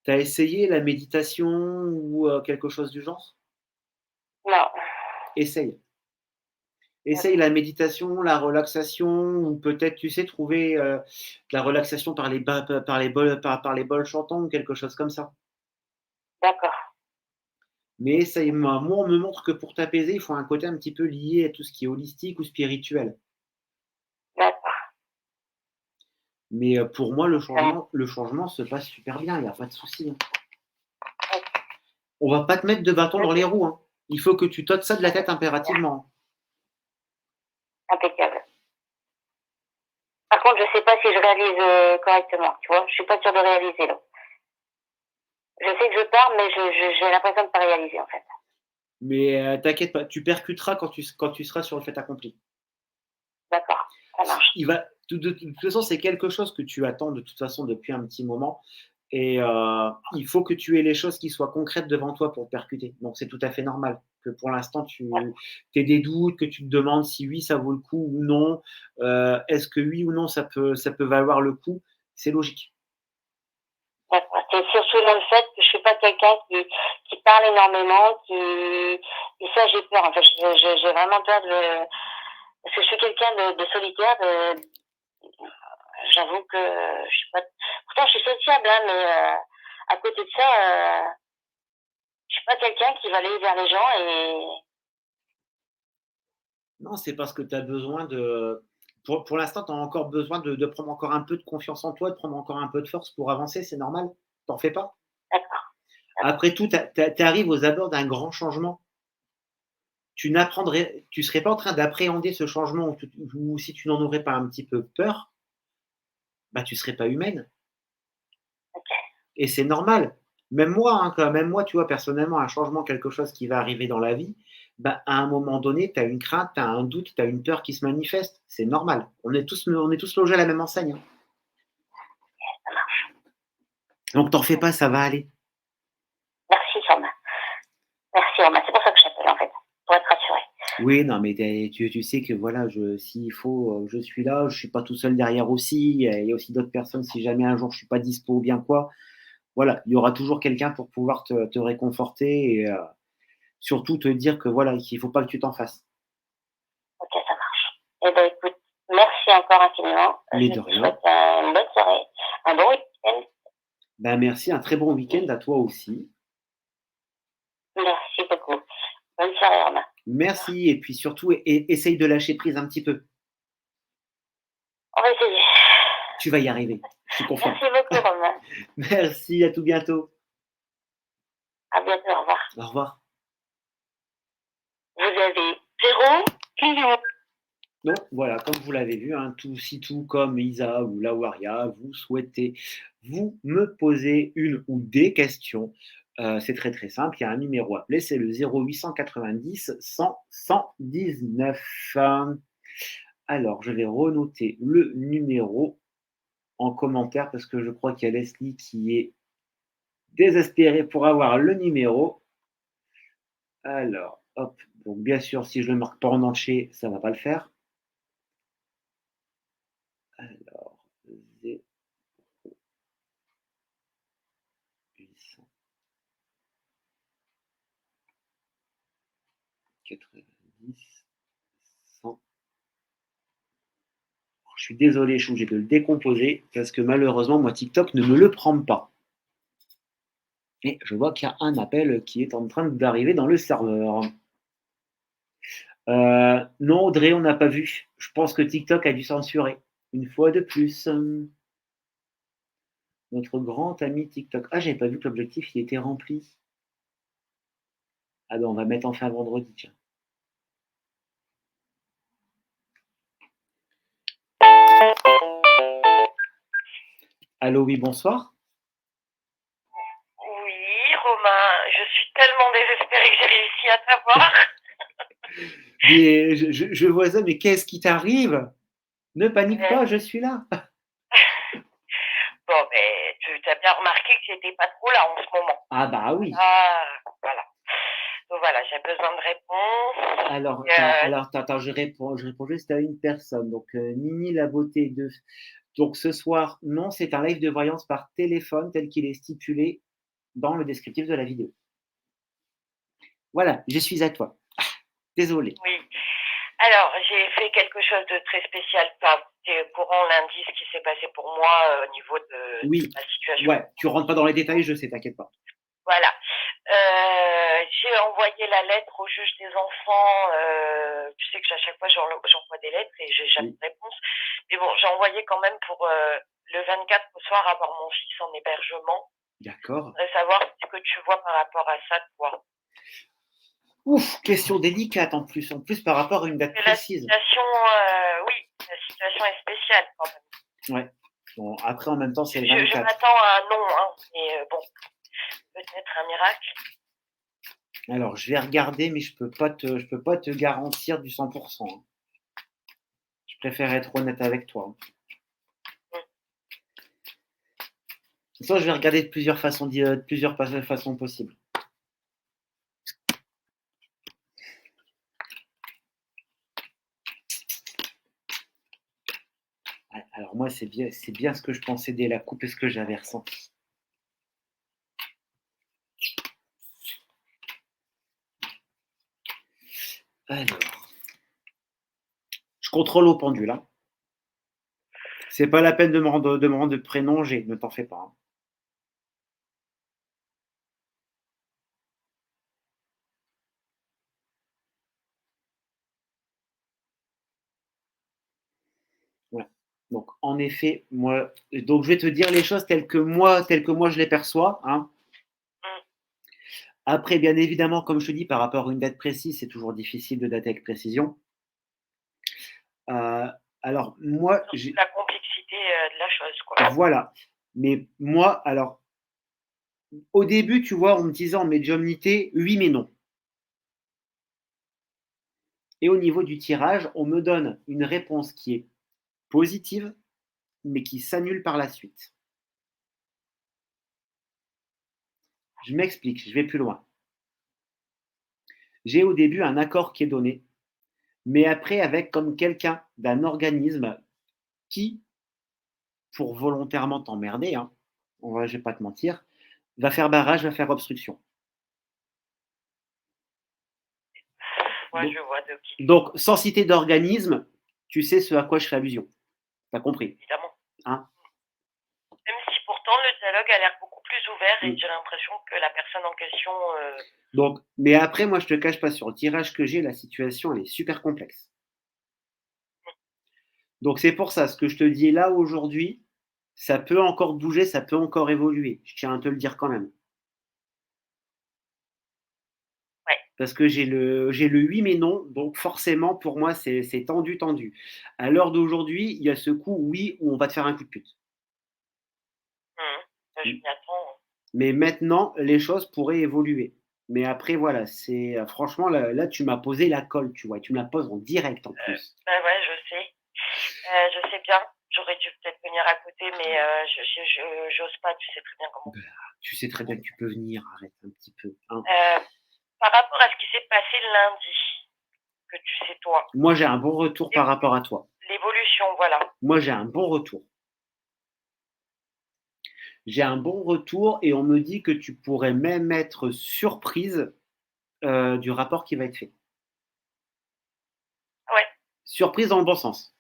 Tu as essayé la méditation ou quelque chose du genre? Non. Essaye. Essaye la méditation, la relaxation ou peut-être, tu sais, trouver la relaxation par les bols chantants ou quelque chose comme ça. D'accord. Mais essaye, moi, on me montre que pour t'apaiser, il faut un côté un petit peu lié à tout ce qui est holistique ou spirituel. D'accord. Mais pour moi, le changement se passe super bien, il n'y a pas de souci. Hein. On va pas te mettre de bâton dans les roues. Hein. Il faut que tu t'ôtes ça de la tête impérativement. Impeccable. Par contre, je sais pas si je réalise correctement, tu vois. Je suis pas sûre de réaliser là. Je sais que je pars, mais j'ai l'impression de pas réaliser en fait. Mais t'inquiète pas, tu percuteras quand tu seras sur le fait accompli. D'accord, ça marche. De toute façon, c'est quelque chose que tu attends de toute façon depuis un petit moment. Et il faut que tu aies les choses qui soient concrètes devant toi pour percuter. Donc, c'est tout à fait normal que pour l'instant, tu aies des doutes, que tu te demandes si oui, ça vaut le coup ou non. Est-ce que oui ou non, ça peut valoir le coup? C'est logique. D'accord. C'est surtout dans le fait que je suis pas quelqu'un qui parle énormément, et ça j'ai peur. En fait, j'ai vraiment peur parce que je suis quelqu'un de solitaire. J'avoue que je suis pas. Pourtant, je suis sociable, hein, mais à côté de ça, je suis pas quelqu'un qui va aller vers les gens et. Non, c'est parce que tu as besoin de. Pour l'instant, tu as encore besoin de prendre encore un peu de confiance en toi, de prendre encore un peu de force pour avancer, c'est normal. T'en fais pas. D'accord. Après tout, tu arrives aux abords d'un grand changement. Tu serais pas en train d'appréhender ce changement ou si tu n'en aurais pas un petit peu peur, bah tu serais pas humaine. Ok. Et c'est normal. Même moi, hein, même moi, tu vois, personnellement, un changement, quelque chose qui va arriver dans la vie, bah, à un moment donné, tu as une crainte, tu as un doute, tu as une peur qui se manifeste. C'est normal. On est tous logés à la même enseigne. Hein. Ça marche. Donc, t'en fais pas, ça va aller. Merci, Romain. Merci, Romain. C'est pour ça que je t'appelle, en fait, pour être rassurée. Oui, non, mais tu sais que voilà, s'il faut, je suis là, je suis pas tout seul derrière aussi. Il y a aussi d'autres personnes, si jamais un jour je suis pas dispo ou bien quoi, voilà, il y aura toujours quelqu'un pour pouvoir te réconforter et surtout te dire que voilà, qu'il faut pas que tu t'en fasses. Ok, ça marche. Eh bien, écoute, merci encore infiniment. Mais Je de te rien. souhaite une bonne soirée, un bon week-end. Ben merci, un très bon week-end à toi aussi. Merci beaucoup. Bonne soirée, Romain. Merci et puis surtout, essaye de lâcher prise un petit peu. On va essayer. Tu vas y arriver, je suis confiant. Merci beaucoup, Romain. Merci, à tout bientôt. À bientôt, au revoir. Au revoir. Vous avez 0 clients. Donc voilà, comme vous l'avez vu, hein, tout comme Isa ou Lawaria, vous souhaitez vous me poser une ou des questions, c'est très très simple. Il y a un numéro à appeler, c'est le 0890 100 119. Alors, je vais renoter le numéro en commentaire parce que je crois qu'il y a Leslie qui est désespérée pour avoir le numéro. Alors, hop. Donc, bien sûr, si je ne le marque pas en entier, ça ne va pas le faire. Alors, 890 100. Je suis désolé, je suis obligé de le décomposer parce que malheureusement, moi, TikTok ne me le prend pas. Et je vois qu'il y a un appel qui est en train d'arriver dans le serveur. Non, Audrey, on n'a pas vu. Je pense que TikTok a dû censurer. Une fois de plus. Notre grand ami TikTok. Ah, j'avais pas vu que l'objectif il était rempli. Ah ben, on va mettre en fin vendredi, tiens. Allô, oui, bonsoir. Oui, Romain, je suis tellement désespérée que j'ai réussi à t'avoir. Mais je vois ça, mais qu'est-ce qui t'arrive? Ne panique pas, je suis là. Bon, mais tu as bien remarqué que j'étais pas trop là en ce moment. Ah bah oui. Ah, voilà. Donc voilà, j'ai besoin de réponses. Alors, attends, je réponds juste à une personne. Donc, Nini la beauté de. Donc, ce soir, non, c'est un live de voyance par téléphone tel qu'il est stipulé dans le descriptif de la vidéo. Voilà, je suis à toi. Désolé. Oui. Alors, j'ai fait quelque chose de très spécial. Enfin, tu es au courant lundi ce qui s'est passé pour moi au niveau de Oui. la situation. Ouais, tu rentres pas dans les détails, je sais, t'inquiète pas. Voilà. J'ai envoyé la lettre au juge des enfants. Tu sais que à chaque fois j'envoie des lettres et j'ai jamais de réponse. Mais bon, j'ai envoyé quand même pour le 24 au soir avoir mon fils en hébergement. D'accord. Je voudrais savoir ce que tu vois par rapport à ça, toi. Ouf, question délicate en plus par rapport à une date précise. La situation, oui, la situation est spéciale quand même. Ouais. Bon, après en même temps c'est le 24. Je m'attends à un non, hein, mais bon, peut-être un miracle. Alors, je vais regarder, mais je peux pas te garantir du 100%. Hein. Je préfère être honnête avec toi. Ça, je vais regarder de plusieurs façons possibles. Alors moi, c'est bien ce que je pensais dès la coupe et ce que j'avais ressenti. Alors, je contrôle au pendule. Hein. C'est pas la peine de me rendre de prénom, ne t'en fais pas. Hein. Ouais. Donc, en effet, donc je vais te dire les choses telles que moi je les perçois. Hein. Après, bien évidemment, comme je te dis, par rapport à une date précise, c'est toujours difficile de dater avec précision. Alors, moi, j'ai la complexité de la chose, quoi. Voilà. Mais moi, alors, au début, tu vois, on me disait en médiumnité, oui, mais non. Et au niveau du tirage, on me donne une réponse qui est positive, mais qui s'annule par la suite. Je m'explique, je vais plus loin. J'ai au début un accord qui est donné, mais après avec comme quelqu'un d'un organisme qui, pour volontairement t'emmerder, hein, je vais pas te mentir, va faire barrage, va faire obstruction. Ouais, donc, je vois de qui. Donc, sans citer d'organisme, tu sais ce à quoi je fais allusion. T'as compris? Évidemment. Hein? Même si pourtant le dialogue a l'air beaucoup plus ouvert et j'ai l'impression que la personne en question. Donc, mais après, moi, je te cache pas, sur le tirage que j'ai, la situation, elle est super complexe. Donc, c'est pour ça, ce que je te dis là aujourd'hui, ça peut encore bouger, ça peut encore évoluer. Je tiens à te le dire quand même. Ouais. Parce que j'ai le oui mais non, donc forcément, pour moi, c'est tendu. À l'heure d'aujourd'hui, il y a ce coup oui où on va te faire un coup de pute. Je m'y attends. Mais maintenant, les choses pourraient évoluer. Mais après, voilà, c'est franchement, là, tu m'as posé la colle, tu vois. Tu me la poses en direct en plus. Bah, ouais, je sais. Je sais bien. J'aurais dû peut-être venir à côté, mais j'ose pas, tu sais très bien comment. Bah, tu sais très bien que tu peux venir, arrête un petit peu, hein. Par rapport à ce qui s'est passé lundi, que tu sais toi, Moi, j'ai un bon retour par rapport à toi. l'évolution, voilà. Moi, j'ai un bon retour. J'ai un bon retour et on me dit que tu pourrais même être surprise, du rapport qui va être fait. Ouais, Surprise dans le bon sens.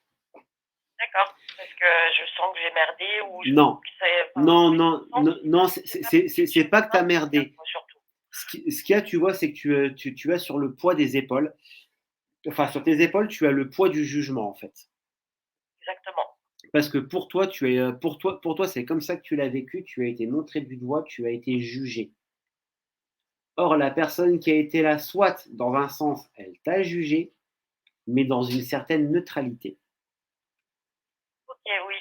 d'accord. Parce que je sens que j'ai merdé ou je Non, sens que c'est non, oui, non, je sens non, que non, c'est c'est pas que tu as merdé. surtout. Ce qu'il y a, tu vois, c'est que tu as sur le poids des épaules, enfin sur tes épaules, tu as le poids du jugement en fait. Exactement. Parce que pour toi, pour toi, c'est comme ça que tu l'as vécu, tu as été montré du doigt, tu as été jugé. Or, la personne qui a été là, soit dans un sens, elle t'a jugé, mais dans une certaine neutralité. Ok, oui.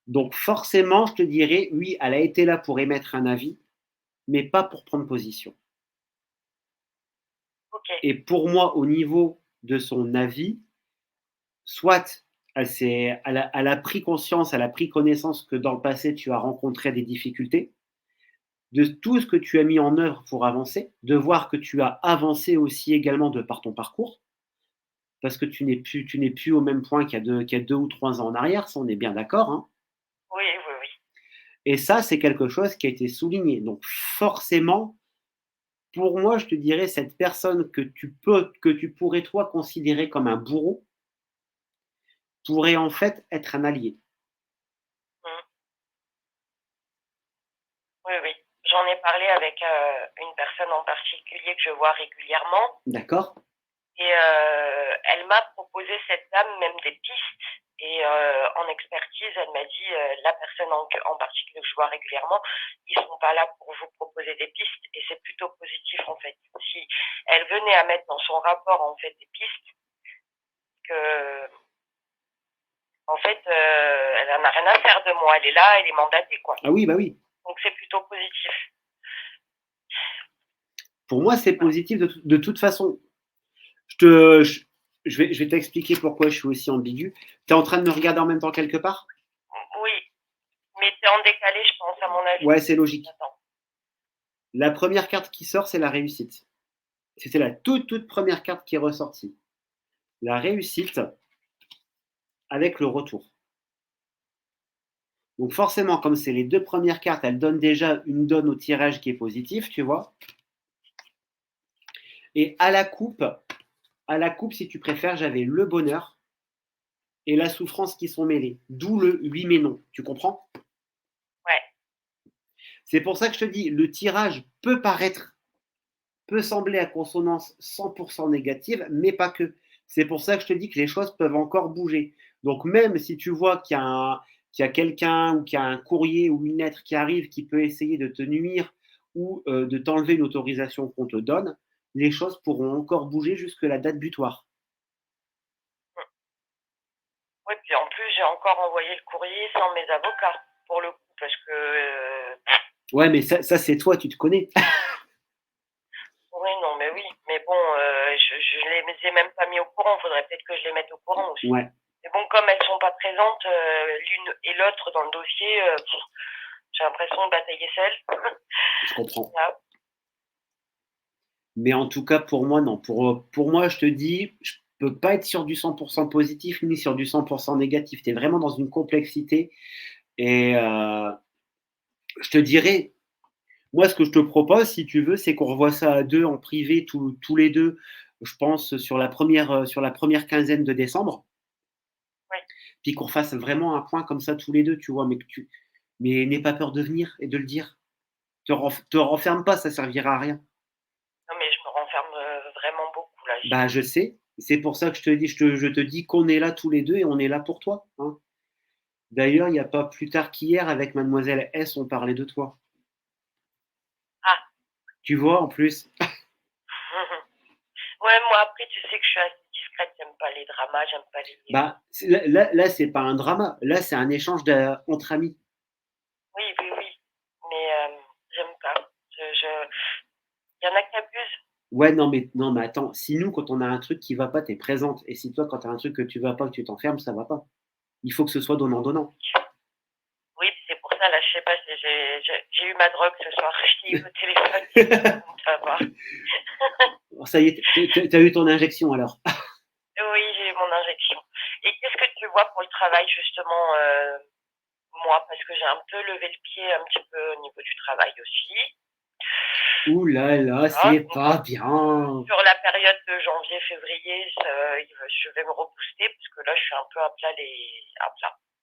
Donc forcément, je te dirais, oui, elle a été là pour émettre un avis, mais pas pour prendre position. Ok. Et pour moi, au niveau de son avis, soit elle a pris conscience, elle a pris connaissance que dans le passé, tu as rencontré des difficultés, de tout ce que tu as mis en œuvre pour avancer, de voir que tu as avancé aussi également de par ton parcours, parce que tu n'es plus au même point qu'il y a 2 ou 3 ans en arrière, ça on est bien d'accord, hein. Oui, oui, oui. Et ça, c'est quelque chose qui a été souligné. Donc forcément, pour moi, je te dirais, cette personne que tu pourrais toi considérer comme un bourreau, pourrait en fait être un allié. Mmh. Oui, oui. J'en ai parlé avec une personne en particulier que je vois régulièrement. D'accord? Et elle m'a proposé, cette dame, même des pistes. Et en expertise, elle m'a dit, la personne en particulier que je vois régulièrement, ils sont pas là pour vous proposer des pistes et c'est plutôt positif en fait. Si elle venait à mettre dans son rapport en fait des pistes, que en fait, elle en a rien à faire de moi. Elle est là, elle est mandatée quoi. Ah oui, bah oui. Donc c'est plutôt positif. Pour moi, c'est positif de toute façon. Je te je vais t'expliquer pourquoi je suis aussi ambigu. Tu es en train de me regarder en même temps quelque part? Oui, mais c'est en décalé, je pense, à mon avis. Ouais, c'est logique. Attends. La première carte qui sort, c'est la réussite. C'était la toute première carte qui est ressortie. La réussite avec le retour. Donc forcément, comme c'est les 2 premières cartes, elles donnent déjà une donne au tirage qui est positif, tu vois? Et à la coupe, si tu préfères, j'avais le bonheur et la souffrance qui sont mêlés. D'où le oui mais non. Tu comprends? Ouais. C'est pour ça que je te dis, le tirage peut sembler à consonance 100% négative, mais pas que. C'est pour ça que je te dis que les choses peuvent encore bouger. Donc même si tu vois qu'il y a quelqu'un ou qu'il y a un courrier ou une lettre qui arrive qui peut essayer de te nuire ou de t'enlever une autorisation qu'on te donne, les choses pourront encore bouger jusque la date butoir. Oui, puis en plus, j'ai encore envoyé le courrier sans mes avocats, pour le coup, parce que Ouais, mais ça c'est toi, tu te connais. oui, non, mais oui. Mais bon, je les ai même pas mis au courant. Faudrait peut-être que je les mette au courant aussi. Ouais, Mais bon, comme elles sont pas présentes, l'une et l'autre dans le dossier, j'ai l'impression de batailler seule. je comprends. Voilà. Mais en tout cas, pour moi, non. Pour moi, je te dis, je peux pas être sur du 100% positif ni sur du 100% négatif. Tu es vraiment dans une complexité et je te dirais, moi, ce que je te propose, si tu veux, c'est qu'on revoie ça à 2 en privé, tous les 2, je pense sur la première quinzaine de décembre. Oui. Puis qu'on fasse vraiment un point comme ça tous les 2, tu vois? Mais n'aie pas peur de venir et de le dire. Te renferme pas, ça servira à rien. Non, mais je me renferme vraiment beaucoup là. Bah, je sais. C'est pour ça que je te dis qu'on est là tous les 2 et on est là pour toi, hein. D'ailleurs, il y a pas plus tard qu'hier avec mademoiselle S, on parlait de toi. Ah. Tu vois, en plus? Ouais, moi après, tu sais que je suis assez discrète. J'aime pas les dramas, j'aime pas les. Bah, là, c'est pas un drama. Là, c'est un échange entre amis. Oui, oui, oui. Mais J'aime pas. Il y en a qui abusent. Ouais, non, mais attends, si nous, quand on a un truc qui va pas, tu es présente. Et si toi, quand tu as un truc que tu vas pas, que tu t'enfermes, ça va pas. Il faut que ce soit donnant-donnant. Oui, c'est pour ça, là, je sais pas, j'ai eu ma drogue ce soir. Je t'ai eu au téléphone. Ça va. Alors, ça y est, tu as eu ton injection alors. Oui, j'ai eu mon injection. Et qu'est-ce que tu vois pour le travail, justement, moi, parce que j'ai un peu levé le pied un petit peu au niveau du travail aussi. Ouh là là, c'est pas bien. Sur la période de janvier-février, je vais me rebooster parce que là, je suis un peu à plat.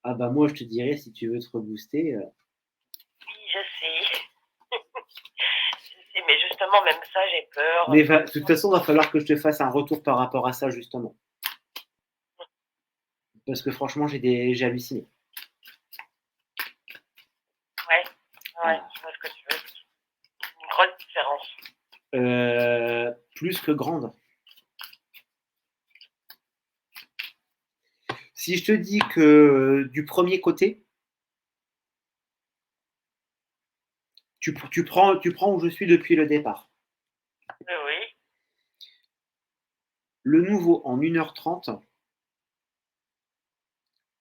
Ah bah moi, je te dirais, si tu veux te rebooster. Oui, je sais. Je sais, mais justement, même ça, j'ai peur. Mais de toute façon, il va falloir que je te fasse un retour par rapport à ça, justement. Parce que franchement, j'ai halluciné. Ouais, je vois ce que tu veux. Une grosse différence. Plus que grande. Si je te dis que du premier côté, tu prends où je suis depuis le départ. Oui. Le nouveau en 1h30,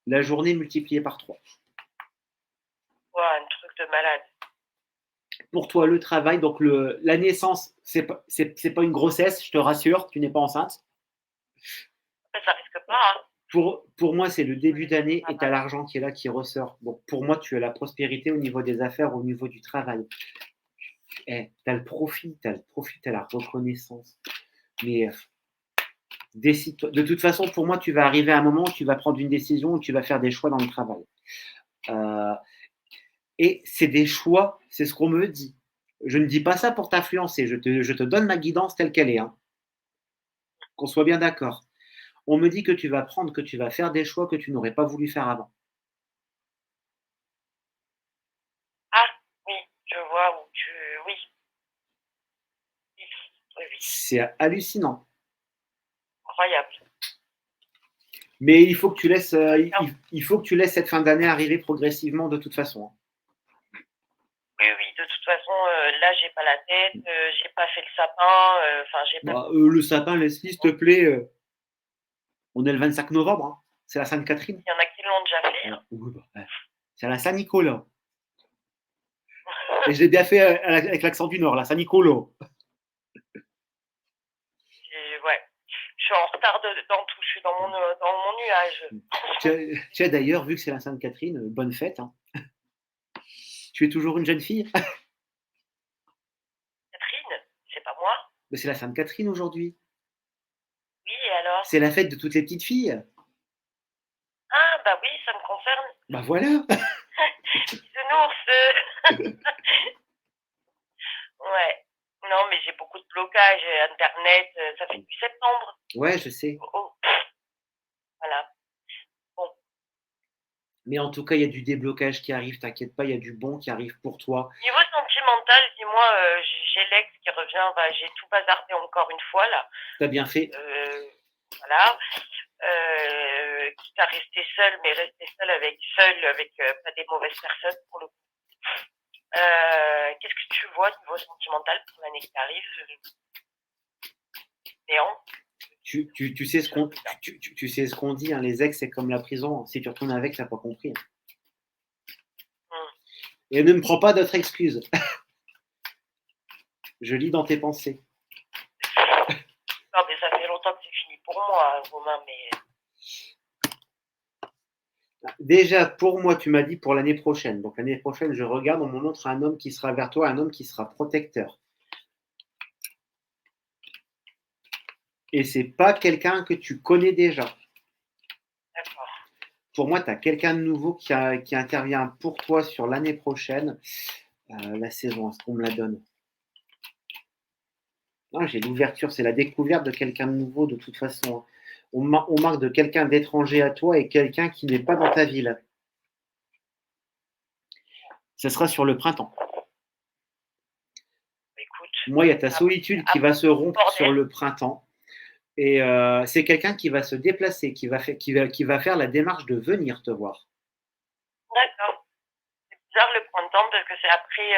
la journée multipliée par 3. Ouais, un truc de malade. Pour toi, le travail, donc la naissance, c'est pas une grossesse, je te rassure, tu n'es pas enceinte. Ça risque pas, hein. Pour moi, c'est le début d'année et tu as l'argent qui est là, qui ressort. Donc, pour moi, tu as la prospérité au niveau des affaires, au niveau du travail. Tu as le profit, tu as la reconnaissance. Mais décide-toi. De toute façon, pour moi, tu vas arriver à un moment où tu vas prendre une décision, où tu vas faire des choix dans le travail. Et c'est des choix, c'est ce qu'on me dit. Je ne dis pas ça pour t'influencer, je te donne ma guidance telle qu'elle est. Hein. Qu'on soit bien d'accord. On me dit que tu vas faire des choix que tu n'aurais pas voulu faire avant. Ah, oui, je vois où tu... Oui. Oui. C'est hallucinant. Incroyable. Mais il faut que tu laisses, il faut que tu laisses cette fin d'année arriver progressivement de toute façon. Oui, de toute façon, là, j'ai pas la tête, j'ai pas fait le sapin, j'ai pas... Le sapin, laisse-le, s'il te plaît. On est le 25 novembre, hein. C'est la Sainte-Catherine. Il y en a qui l'ont déjà fait. Hein. Oui, c'est à la Saint-Nicolas. Et je l'ai bien fait avec l'accent du Nord, la Saint-Nicolas. Ouais. Je suis en retard dans tout, je suis dans mon nuage. Tiens, d'ailleurs, vu que c'est la Sainte-Catherine, bonne fête. Hein. Tu es toujours une jeune fille? Catherine, c'est pas moi. Mais c'est la Sainte-Catherine aujourd'hui. Oui, et alors? C'est la fête de toutes les petites filles. Ah, bah oui, ça me concerne. Bah voilà. Bisounours. Ouais. Non, mais j'ai beaucoup de blocages, Internet, ça fait depuis septembre. Ouais, je sais. Oh. Voilà. Bon. Mais en tout cas, il y a du déblocage qui arrive, t'inquiète pas, il y a du bon qui arrive pour toi. Niveau sentimental, dis-moi, j'ai l'ex qui revient, j'ai tout bazardé encore une fois, là. T'as bien fait. Voilà. Quitte à rester seule, mais rester seule avec pas des mauvaises personnes, pour le coup. Qu'est-ce que tu vois niveau sentimental pour l'année qui arrive? Néant. Tu sais ce qu'on dit, hein, les ex, c'est comme la prison. Si tu retournes avec, t'as pas compris. Et ne me prends pas d'autres excuses. Je lis dans tes pensées. Non, mais ça fait longtemps que c'est fini pour moi, Romain, mais... Déjà, pour moi, tu m'as dit pour l'année prochaine. Donc, l'année prochaine, je regarde, on me montre un homme qui sera vers toi, un homme qui sera protecteur. Et c'est pas quelqu'un que tu connais déjà. D'accord. Pour moi, tu as quelqu'un de nouveau qui intervient pour toi sur l'année prochaine. La saison, est-ce qu'on me la donne? Non, j'ai l'ouverture, c'est la découverte de quelqu'un de nouveau de toute façon. On marque de quelqu'un d'étranger à toi et quelqu'un qui n'est pas dans ta ville. Ce sera sur le printemps. Écoute, moi, il y a ta solitude qui va se rompre sur le printemps. Et c'est quelqu'un qui va se déplacer, qui va faire la démarche de venir te voir. D'accord. bizarre le point de temps parce que c'est après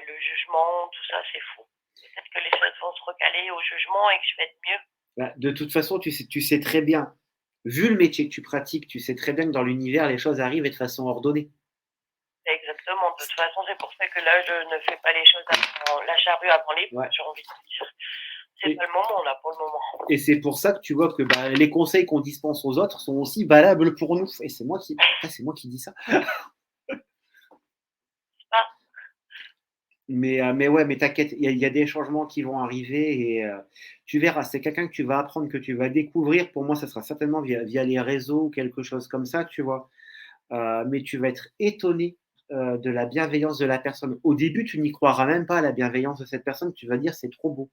le jugement, tout ça, c'est fou. Peut-être que les choses vont se recaler au jugement et que je vais être mieux. Bah, de toute façon, tu sais très bien, vu le métier que tu pratiques, tu sais très bien que dans l'univers, les choses arrivent et de façon ordonnée. Exactement. De toute façon, c'est pour ça que là, je ne fais pas les choses avant la charrue avant les bœufs, Ouais. j'ai envie de dire. C'est Et- pas le moment, là, pour le moment. Et c'est pour ça que tu vois que bah, les conseils qu'on dispense aux autres sont aussi valables pour nous. Et c'est moi qui dis ça. Ah. Mais ouais, mais t'inquiète, il y a des changements qui vont arriver et tu verras, c'est quelqu'un que tu vas apprendre, que tu vas découvrir. Pour moi, ça sera certainement via les réseaux ou quelque chose comme ça, tu vois. Mais tu vas être étonné de la bienveillance de la personne. Au début, tu n'y croiras même pas à la bienveillance de cette personne. Tu vas dire, c'est trop beau.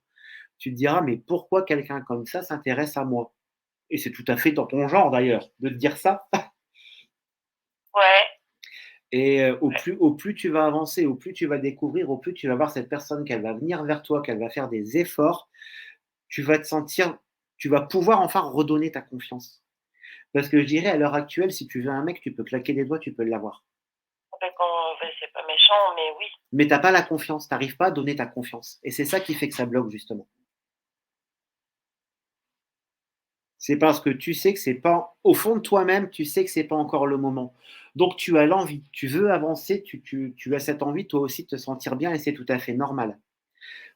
Tu te diras, mais pourquoi quelqu'un comme ça s'intéresse à moi? Et c'est tout à fait dans ton genre d'ailleurs de te dire ça. Ouais. Et au plus tu vas avancer, au plus tu vas découvrir, au plus tu vas voir cette personne qu'elle va venir vers toi, qu'elle va faire des efforts, tu vas te sentir, tu vas pouvoir enfin redonner ta confiance. Parce que je dirais à l'heure actuelle, si tu veux un mec, tu peux claquer des doigts, tu peux l'avoir. C'est pas méchant, mais oui. Mais t'as pas la confiance, t'arrives pas à donner ta confiance. Et c'est ça qui fait que ça bloque justement. C'est parce que tu sais que c'est pas, au fond de toi-même, tu sais que c'est pas encore le moment. Donc tu as l'envie, tu veux avancer, tu as cette envie toi aussi de te sentir bien et c'est tout à fait normal.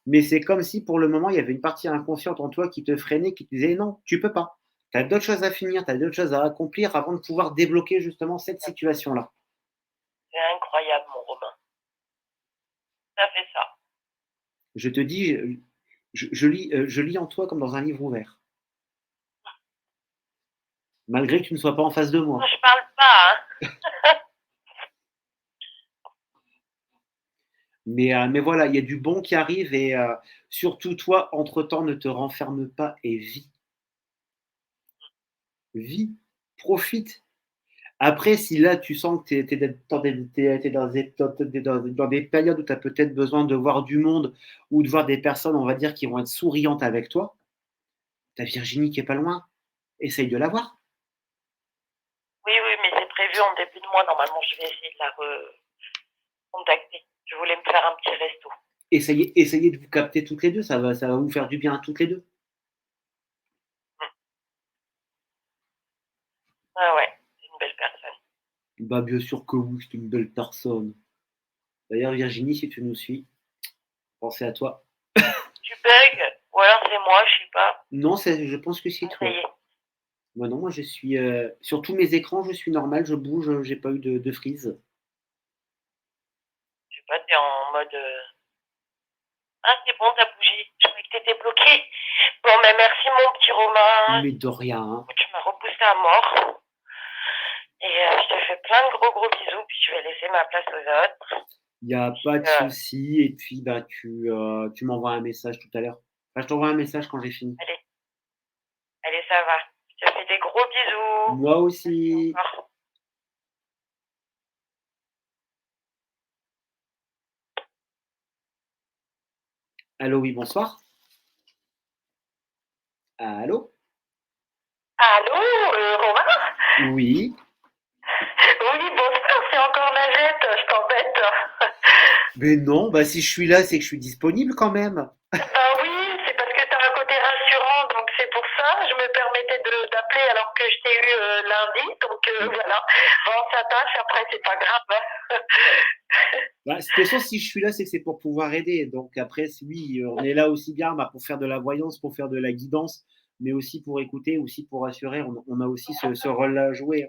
Mais c'est comme si pour le moment, il y avait une partie inconsciente en toi qui te freinait, qui te disait non, tu peux pas. Tu as d'autres choses à finir, tu as d'autres choses à accomplir avant de pouvoir débloquer justement cette situation-là. C'est incroyable, mon Romain. Ça fait ça. Je te dis, je lis en toi comme dans un livre ouvert. Malgré que tu ne sois pas en face de moi. Moi, je parle pas, hein. Mais voilà, il y a du bon qui arrive et surtout toi, entre-temps, ne te renferme pas et vis. Vis, profite. Après, si là, tu sens que tu es, dans des périodes où tu as peut-être besoin de voir du monde ou de voir des personnes, on va dire, qui vont être souriantes avec toi, tu as Virginie qui est pas loin, essaye de la voir. Oui, mais c'est prévu en début de mois. Normalement, je vais essayer de la recontacter. Je voulais me faire un petit resto. Essayez de vous capter toutes les deux, ça va vous faire du bien à toutes les deux. Ah ouais, c'est une belle personne. Bah, bien sûr que oui, c'est une belle personne. D'ailleurs, Virginie, si tu nous suis, pensez à toi. Tu bugs? Ou alors c'est moi, je sais pas. Non, je pense que c'est Ça toi. y est. Moi, non, moi, je suis sur tous mes écrans, je suis normal, je bouge, j'ai pas eu de freeze. Je sais pas, t'es en mode. Ah, c'est bon, t'as bougé. Je croyais que t'étais bloqué. Bon, mais merci, mon petit Romain. Mais de rien. Hein. Tu m'as repoussé à mort. Et je te fais plein de gros bisous, puis je vais laisser ma place aux autres. Il n'y a pas de souci. Et puis, bah, tu m'envoies un message tout à l'heure. Enfin, je t'envoie un message quand j'ai fini. Allez, ça va. Je te fais des gros bisous. Moi aussi. Allô, oui, bonsoir. Allô? Allô, Romain? Oui. Oui, bonsoir, c'est encore Najette, je t'embête. Mais non, bah si je suis là, c'est que je suis disponible quand même. Bah oui, c'est parce que t'as un côté rassurant, donc c'est pour ça. Je me permettais d'appeler alors que je t'ai eu lundi, donc voilà. On s'attache, après c'est pas grave. Bah, de toute façon, si je suis là, c'est que c'est pour pouvoir aider. Donc après, oui, on est là aussi bien bah, pour faire de la voyance, pour faire de la guidance, mais aussi pour écouter, aussi pour assurer. On a aussi ce rôle-là à jouer.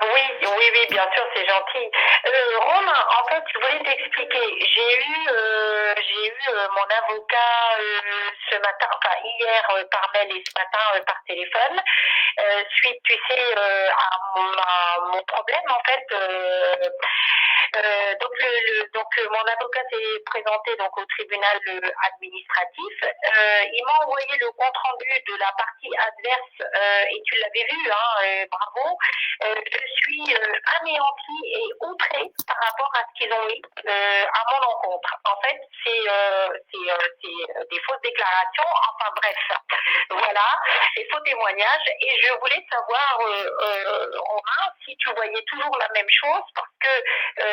Oui, bien sûr, c'est gentil. Romain, en fait, je voulais t'expliquer. J'ai eu mon avocat ce matin, enfin hier par mail et ce matin par téléphone, suite, tu sais, à mon problème en fait. Mon avocat s'est présenté donc au tribunal administratif. Il m'a envoyé le compte rendu de la partie adverse et tu l'avais vu, hein, bravo. Je suis anéantie et outrée par rapport à ce qu'ils ont mis à mon encontre. En fait, c'est des fausses déclarations. Enfin bref, voilà, des faux témoignages. Et je voulais savoir, Romain, si tu voyais toujours la même chose, parce que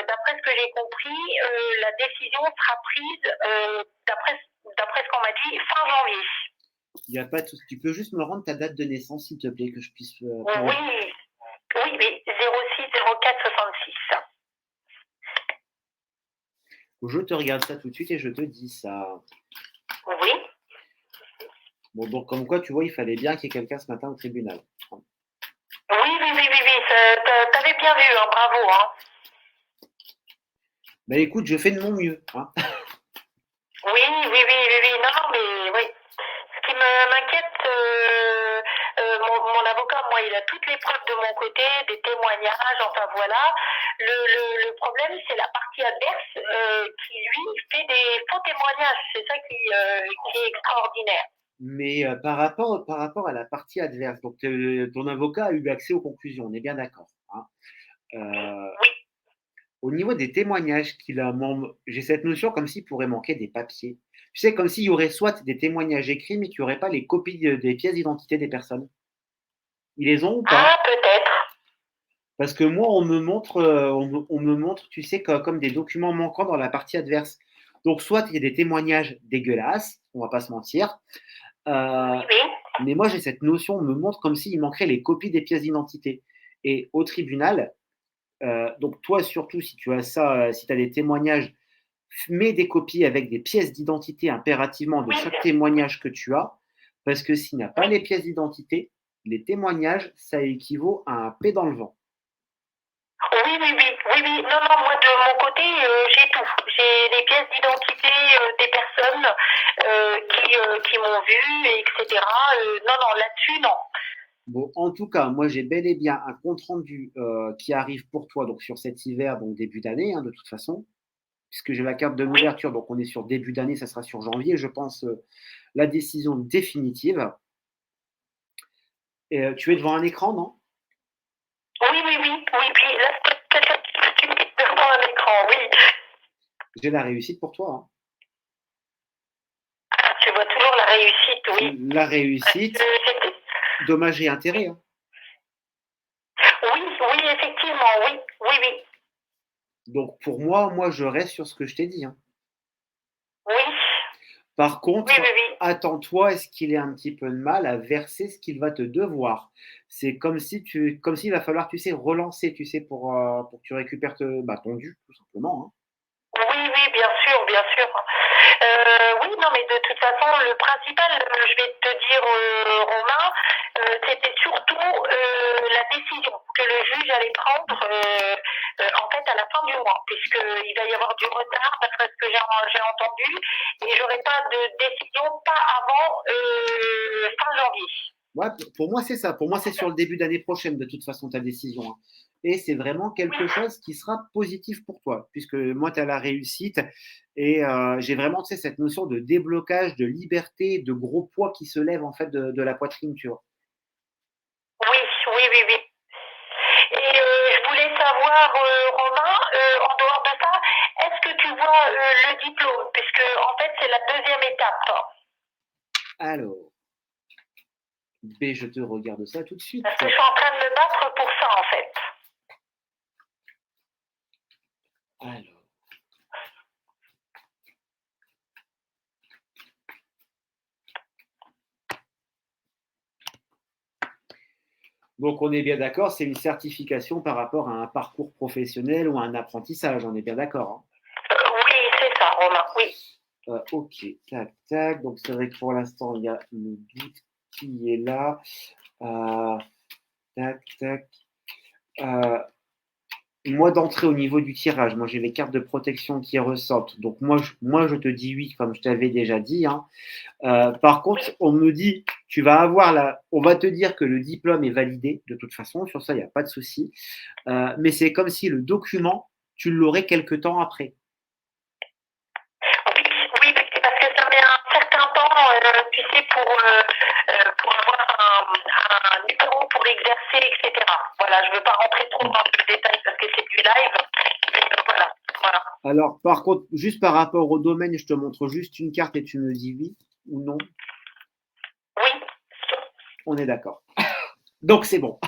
d'après ce que j'ai compris, la décision sera prise, d'après ce qu'on m'a dit, fin janvier. Il y a pas de souci. Tu peux juste me rendre ta date de naissance, s'il te plaît, que je puisse. Oui, mais 06 04 66. Je te regarde ça tout de suite et je te dis ça. Oui. Bon, donc, comme quoi, tu vois, il fallait bien qu'il y ait quelqu'un ce matin au tribunal. Oui. T'avais bien vu, hein, bravo. Hein. Ben écoute, je fais de mon mieux. Hein. Oui. Non, mais oui. Ce qui m'inquiète, mon avocat, moi, il a toutes les preuves de mon côté, des témoignages, enfin voilà. Le problème, c'est la partie adverse qui, lui, fait des faux témoignages. C'est ça qui est extraordinaire. Mais par rapport à la partie adverse, donc ton avocat a eu accès aux conclusions, on est bien d'accord. Hein. Oui. Au niveau des témoignages j'ai cette notion comme s'il pourrait manquer des papiers. Tu sais, comme s'il y aurait soit des témoignages écrits, mais qu'il n'y aurait pas les copies des pièces d'identité des personnes. Ils les ont ou pas? Ah, peut-être. Parce que moi, on me montre, tu sais, comme des documents manquants dans la partie adverse. Donc, soit il y a des témoignages dégueulasses, on va pas se mentir. Oui. Mais moi, j'ai cette notion, on me montre comme s'il manquerait les copies des pièces d'identité. Et au tribunal, donc toi, surtout, si tu as ça, si tu as des témoignages, mets des copies avec des pièces d'identité impérativement de chaque témoignage que tu as, parce que s'il n'y a pas les pièces d'identité, les témoignages, ça équivaut à un paix dans le vent. Oui. Non, moi, de mon côté, j'ai tout. J'ai les pièces d'identité des personnes qui m'ont vu, etc. Non, là-dessus, non. Bon, en tout cas, moi, j'ai bel et bien un compte-rendu qui arrive pour toi donc sur cet hiver, donc début d'année, hein, de toute façon, puisque j'ai la carte de l'ouverture, donc on est sur début d'année, ça sera sur janvier, je pense, la décision définitive. Et, tu es devant un écran, non? Oui. Puis là, quelqu'un qui me devant un écran, oui. J'ai la réussite pour toi. Hein. Ah, tu vois toujours la réussite, oui. La réussite, dommages et intérêts. Hein. Oui, effectivement, oui. Donc pour moi, je reste sur ce que je t'ai dit. Hein. Oui. Par contre, oui. attends-toi, est-ce qu'il ait un petit peu de mal à verser ce qu'il va te devoir? C'est comme s'il va falloir, tu sais, relancer, tu sais, pour que tu récupères ton dû, tout simplement. Hein. Oui, bien sûr. Oui, non, mais de toute façon, le principal, je vais te dire, Romain, c'était surtout la décision que le juge allait prendre en fait à la fin du mois, puisqu'il va y avoir du retard, d'après ce que j'ai entendu, et j'aurai pas de décision pas avant fin janvier. Ouais, pour moi, c'est ça. Pour moi, c'est sur le début d'année prochaine, de toute façon, ta décision. Hein. Et c'est vraiment quelque chose qui sera positif pour toi, puisque moi, tu as la réussite. Et j'ai vraiment, tu sais, cette notion de déblocage, de liberté, de gros poids qui se lève, en fait, de la poitrine, tu vois. Oui. Et je voulais savoir, Romain, en dehors de ça, est-ce que tu vois le diplôme? Puisque, en fait, c'est la deuxième étape. Alors, je te regarde ça tout de suite. Parce que je suis en train de me battre pour ça, en fait. Alors. Donc, on est bien d'accord, c'est une certification par rapport à un parcours professionnel ou à un apprentissage, on est bien d'accord. Hein. Oui, c'est ça, Romain, oui. Ok, tac. Donc, c'est vrai que pour l'instant, il y a le doute qui est là. Tac. Moi, d'entrée au niveau du tirage, moi j'ai les cartes de protection qui ressortent. Donc moi je te dis oui, comme je t'avais déjà dit. Hein. Par contre, on me dit, on va te dire que le diplôme est validé de toute façon. Sur ça, il n'y a pas de souci. Mais c'est comme si le document tu l'aurais quelque temps après. Oui, parce que ça met un certain temps, tu sais, pour avoir un numéro pour exercer, etc. Voilà, je ne veux pas rentrer trop dans le détail parce que c'est du live. Mais voilà. Alors, par contre, juste par rapport au domaine, je te montre juste une carte et tu me dis oui ou non. Oui. On est d'accord. Donc, c'est bon.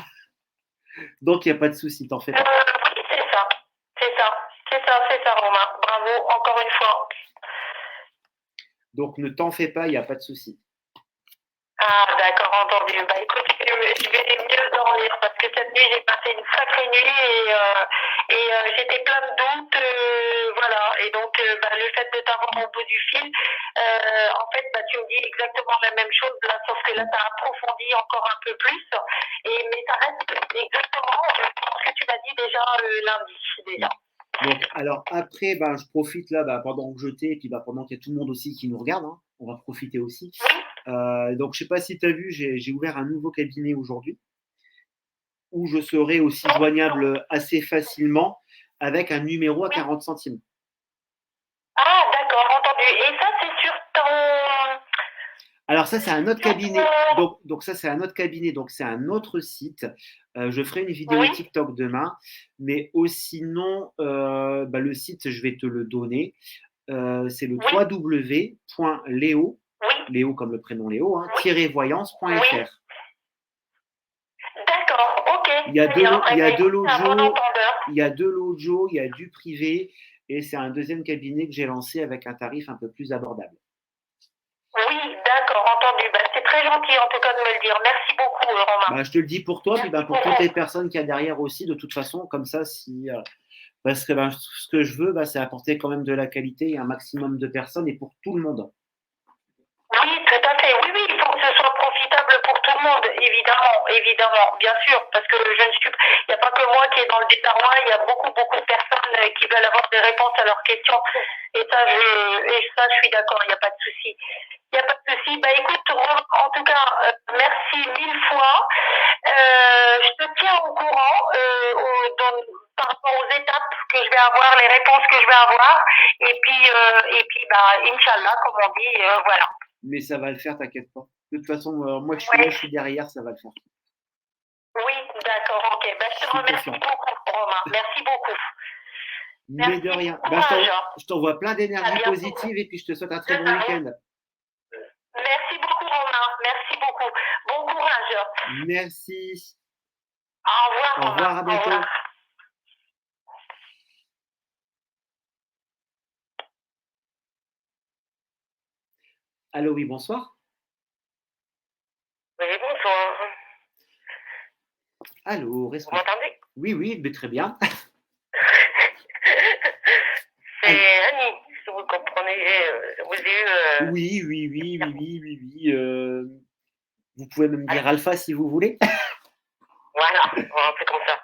Donc, il n'y a pas de souci, t'en fais pas. Oui, c'est ça, Romain. Bravo, encore une fois. Donc, ne t'en fais pas, il n'y a pas de souci. Ah, d'accord, entendu. Bah, écoute, je vais mieux dormir parce que cette nuit, j'ai passé une sacrée nuit et j'étais plein de doutes. Voilà. Et donc, le fait de t'avoir au bout du fil, en fait, tu me dis exactement la même chose, là, sauf que là, tu as approfondi encore un peu plus. Mais ça reste exactement ce que tu m'as dit déjà lundi. Déjà. Donc, alors après, je profite là pendant que je t'ai, et puis pendant qu'il y a tout le monde aussi qui nous regarde, hein, on va profiter aussi. Donc, je ne sais pas si tu as vu, j'ai ouvert un nouveau cabinet aujourd'hui où je serai aussi joignable assez facilement avec un numéro à 40 centimes. Ah, d'accord, entendu. Et ça, c'est sur ton… Alors ça, c'est un autre cabinet. Donc ça, c'est un autre cabinet. Donc c'est un autre site. Je ferai une vidéo TikTok demain. Mais sinon, le site, je vais te le donner. C'est le www.léo, Léo comme le prénom Léo, voyance.fr. D'accord, ok. Il y a de l'audio, il y a du privé. Et c'est un deuxième cabinet que j'ai lancé avec un tarif un peu plus abordable. Oui, d'accord, entendu. C'est très gentil en tout cas de me le dire. Merci beaucoup, Romain. Je te le dis pour toi, puis pour toutes les personnes qu'il y a derrière aussi, de toute façon, comme ça, parce que ce que je veux, c'est apporter quand même de la qualité à un maximum de personnes et pour tout le monde. Oui, tout à fait. Oui, il faut que ce soit profitable pour tout le monde, évidemment, bien sûr, parce que il n'y a pas que moi qui est dans le désarroi, il y a beaucoup de personnes qui veulent avoir des réponses à leurs questions. Et ça, je suis d'accord, il n'y a pas de souci. Écoute, en tout cas, merci 1000 fois. Je te tiens au courant par rapport aux étapes que je vais avoir, les réponses que je vais avoir. Et puis, Inch'Allah, comme on dit, voilà. Mais ça va le faire, t'inquiète pas. De toute façon, moi, je suis là, je suis derrière, ça va le faire. Oui, d'accord, ok. Je te remercie beaucoup, Romain. Merci beaucoup. Mais de rien. Je t'envoie plein d'énergie positive et puis je te souhaite un très bon week-end. Merci beaucoup, Romain. Merci beaucoup. Bon courage. Merci. Au revoir, Romain. Au revoir, à bientôt. Au revoir. Allô, oui, bonsoir. Oui, bonsoir. Allô, vous m'entendez? Oui, mais très bien. C'est Annie, si vous comprenez. Vous avez eu… Oui. Vous pouvez me dire Alpha si vous voulez. Voilà, on fait comme ça.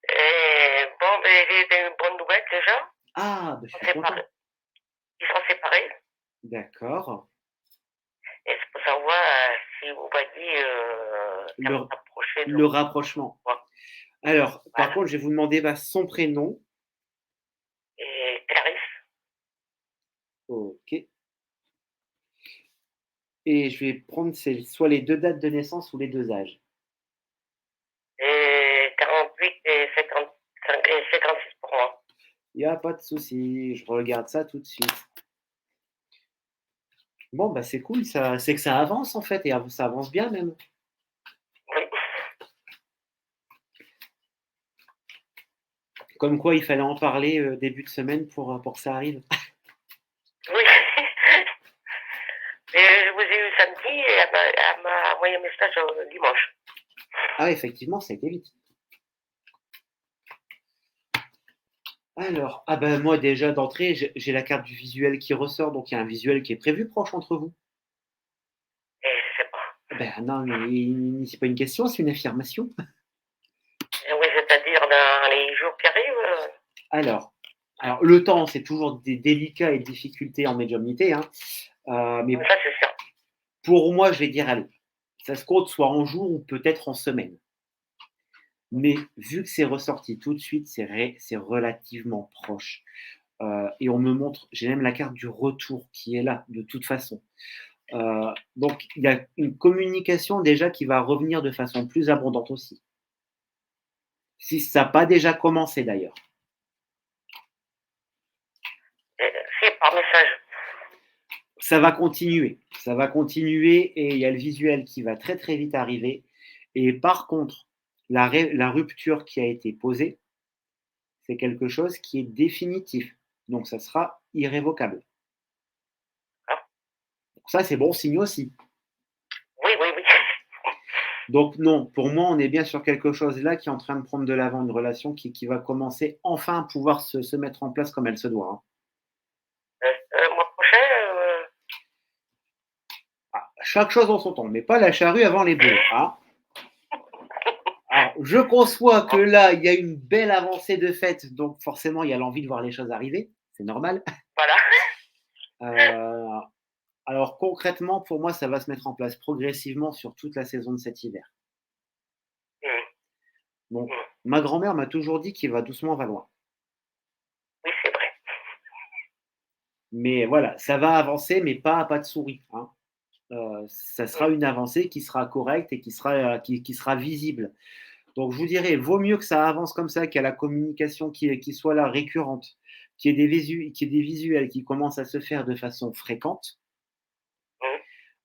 Et bon, j'ai une bonne nouvelle déjà. Ah, je suis content. Ils sont séparés. D'accord. Et c'est pour savoir si vous voyez le rapprochement. Ouais. Alors, par contre, je vais vous demander son prénom. Et Clarisse. Ok. Et je vais prendre soit les deux dates de naissance ou les deux âges. Et 48 et 56 pour moi. Il n'y a pas de souci, je regarde ça tout de suite. Bon, c'est cool, c'est que ça avance en fait, et ça avance bien même. Oui. Comme quoi, il fallait en parler début de semaine pour que ça arrive. Oui. Et je vous ai eu samedi et elle m'a envoyé un message dimanche. Ah, effectivement, ça a été vite. Alors, moi déjà d'entrée, j'ai la carte du visuel qui ressort, donc il y a un visuel qui est prévu proche entre vous. Et je sais pas. Non, mais c'est pas une question, c'est une affirmation. Oui, c'est-à-dire dans les jours qui arrivent. Alors, le temps, c'est toujours des délicats et difficultés en médiumnité, hein. Mais ça, c'est sûr. Pour moi, je vais dire, allez, ça se compte soit en jours ou peut-être en semaines. Mais vu que c'est ressorti tout de suite, c'est relativement proche. Et on me montre, j'ai même la carte du retour qui est là, de toute façon. Donc, il y a une communication déjà qui va revenir de façon plus abondante aussi. Si ça n'a pas déjà commencé d'ailleurs. C'est par message. Ça va continuer et il y a le visuel qui va très très vite arriver. Et par contre, la rupture qui a été posée, c'est quelque chose qui est définitif. Donc, ça sera irrévocable. Donc ça, c'est bon signe aussi. Oui. Donc non, pour moi, on est bien sur quelque chose là qui est en train de prendre de l'avant, une relation qui va commencer enfin à pouvoir se mettre en place comme elle se doit. Mois prochain, Chaque chose en son temps, mais pas la charrue avant les bœufs. Alors, je conçois que là, il y a une belle avancée de fait, donc forcément, il y a l'envie de voir les choses arriver, c'est normal. voilà. Alors concrètement, pour moi, ça va se mettre en place progressivement sur toute la saison de cet hiver. Donc, ma grand-mère m'a toujours dit qu'il va doucement, va loin. Oui, c'est vrai. Mais voilà, ça va avancer, mais pas à pas de souris. Ça sera une avancée qui sera correcte et qui sera visible. Donc, je vous dirais, vaut mieux que ça avance comme ça, qu'il y ait la communication qui soit là, récurrente, qu'il y ait des visuels qui commencent à se faire de façon fréquente.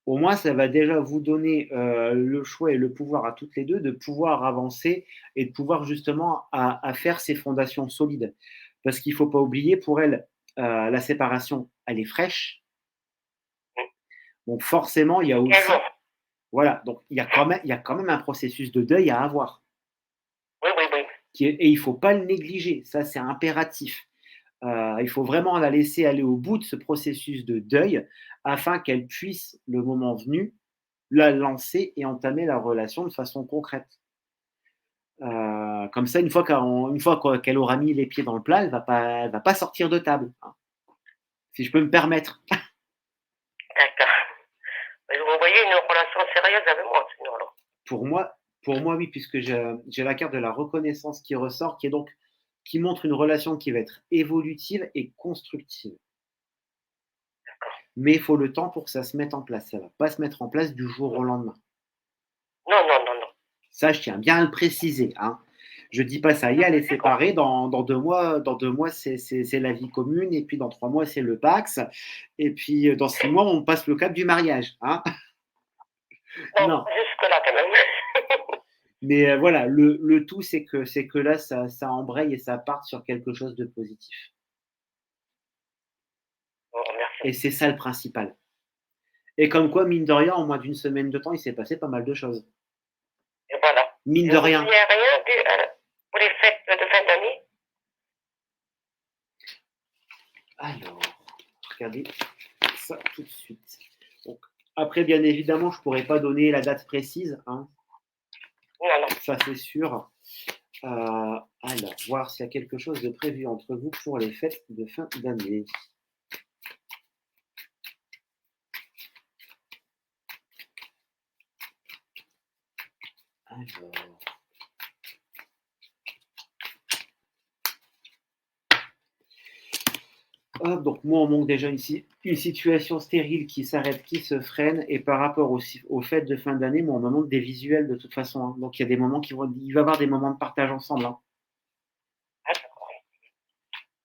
Au moins, ça va déjà vous donner le choix et le pouvoir à toutes les deux de pouvoir avancer et de pouvoir justement à faire ces fondations solides. Parce qu'il ne faut pas oublier, pour elle, la séparation, elle est fraîche. Donc forcément, il y a aussi… Voilà, donc il y a quand même un processus de deuil à avoir. Oui. Et il ne faut pas le négliger, ça c'est impératif. Il faut vraiment la laisser aller au bout de ce processus de deuil afin qu'elle puisse, le moment venu, la lancer et entamer la relation de façon concrète. Comme ça, une fois qu'elle aura mis les pieds dans le plat, elle va pas sortir de table, si je peux me permettre. D'accord. Mais vous voyez une relation sérieuse avec moi, sinon alors. Pour moi, oui, puisque j'ai la carte de la reconnaissance qui ressort, qui montre une relation qui va être évolutive et constructive. Mais il faut le temps pour que ça se mette en place. Ça ne va pas se mettre en place du jour au lendemain. Non. Ça, je tiens bien à le préciser. Je ne dis pas ça y est, elle est séparée. Dans 2 mois, c'est la vie commune. Et puis dans 3 mois, c'est le Pax. Et puis dans 6 mois, on passe le cap du mariage. Non, jusque-là quand même. Mais voilà, le tout, c'est que là, ça embraye et ça parte sur quelque chose de positif. Merci. Et c'est ça le principal. Et comme quoi, mine de rien, en moins d'une semaine de temps, il s'est passé pas mal de choses. Et voilà. Mine de rien. Il n'y a rien pour les fêtes de fin d'année? Alors, regardez ça tout de suite. Donc, après, bien évidemment, je ne pourrais pas donner la date précise. Non. Ça, c'est sûr. Alors, voir s'il y a quelque chose de prévu entre vous pour les fêtes de fin d'année. Alors. Donc moi, on manque déjà une situation stérile qui s'arrête, qui se freine. Et par rapport aux fêtes de fin d'année, moi, on me montre des visuels de toute façon. Donc il y a des moments il va y avoir des moments de partage ensemble.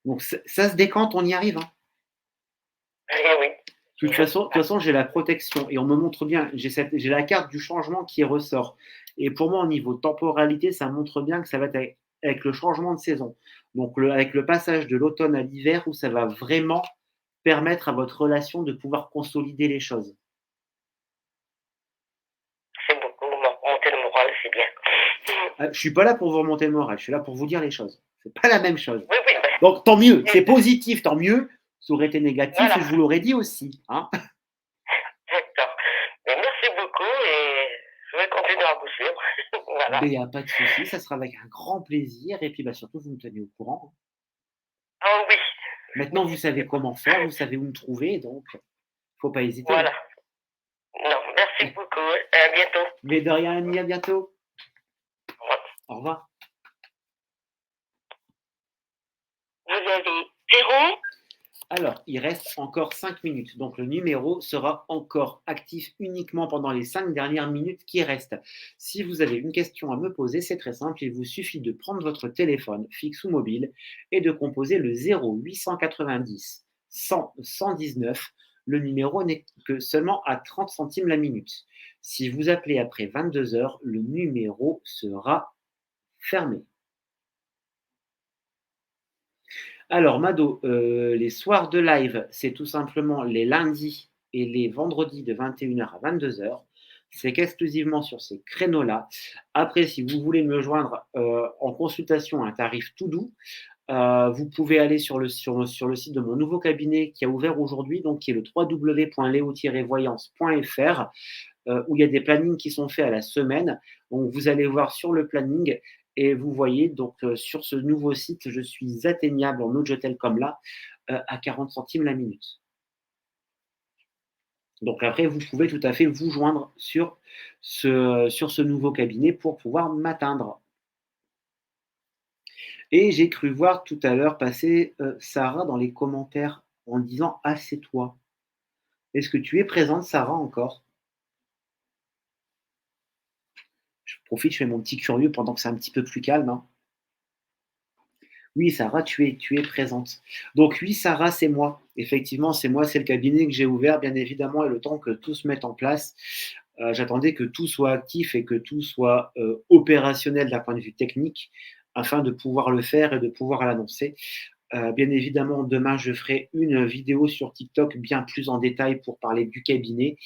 Donc ça se décante, on y arrive. Oui. De toute façon, j'ai la protection et on me montre bien, j'ai la carte du changement qui ressort. Et pour moi, au niveau temporalité, ça montre bien que ça va être avec le changement de saison. Donc, avec le passage de l'automne à l'hiver, où ça va vraiment permettre à votre relation de pouvoir consolider les choses. C'est beaucoup, remonter le moral, c'est bien. Je ne suis pas là pour vous remonter le moral, je suis là pour vous dire les choses. C'est pas la même chose. Oui. Donc, tant mieux, c'est positif, tant mieux. Ça aurait été négatif, voilà. Je vous l'aurais dit aussi. D'accord. Mais merci beaucoup et je vais continuer à vous suivre. Voilà. Il n'y a pas de souci, ça sera avec un grand plaisir. Et puis surtout, vous me tenez au courant. Oui. Maintenant, vous savez comment faire, vous savez où me trouver, donc il ne faut pas hésiter. Voilà. Non, merci beaucoup. À bientôt. Mais de rien, Annie, à bientôt. Au revoir. Au revoir. Vous avez 0. Alors, il reste encore 5 minutes. Donc, le numéro sera encore actif uniquement pendant les 5 dernières minutes qui restent. Si vous avez une question à me poser, c'est très simple. Il vous suffit de prendre votre téléphone, fixe ou mobile, et de composer le 0890 100 119. Le numéro n'est que seulement à 30 centimes la minute. Si vous appelez après 22 heures, le numéro sera fermé. Alors, Mado, les soirs de live, c'est tout simplement les lundis et les vendredis de 21 h à 22 h. C'est qu'exclusivement sur ces créneaux-là. Après, si vous voulez me joindre en consultation à un tarif tout doux, vous pouvez aller sur le site de mon nouveau cabinet qui a ouvert aujourd'hui, donc qui est le www.leo-voyance.fr, où il y a des plannings qui sont faits à la semaine. Donc, vous allez voir sur le planning et vous voyez, donc sur ce nouveau site, je suis atteignable en Nojotel comme là, à 40 centimes la minute. Donc après, vous pouvez tout à fait vous joindre sur ce nouveau cabinet pour pouvoir m'atteindre. Et j'ai cru voir tout à l'heure passer Sarah dans les commentaires en disant « Ah, c'est toi ». Est-ce que tu es présente, Sarah, encore? Je profite, je fais mon petit curieux pendant que c'est un petit peu plus calme. Hein. Oui, Sarah, tu es présente. Donc oui, Sarah, c'est moi. Effectivement, c'est moi, c'est le cabinet que j'ai ouvert, bien évidemment, et le temps que tout se mette en place. J'attendais que tout soit actif et que tout soit opérationnel d'un point de vue technique afin de pouvoir le faire et de pouvoir l'annoncer. Bien évidemment, demain, je ferai une vidéo sur TikTok bien plus en détail pour parler du cabinet.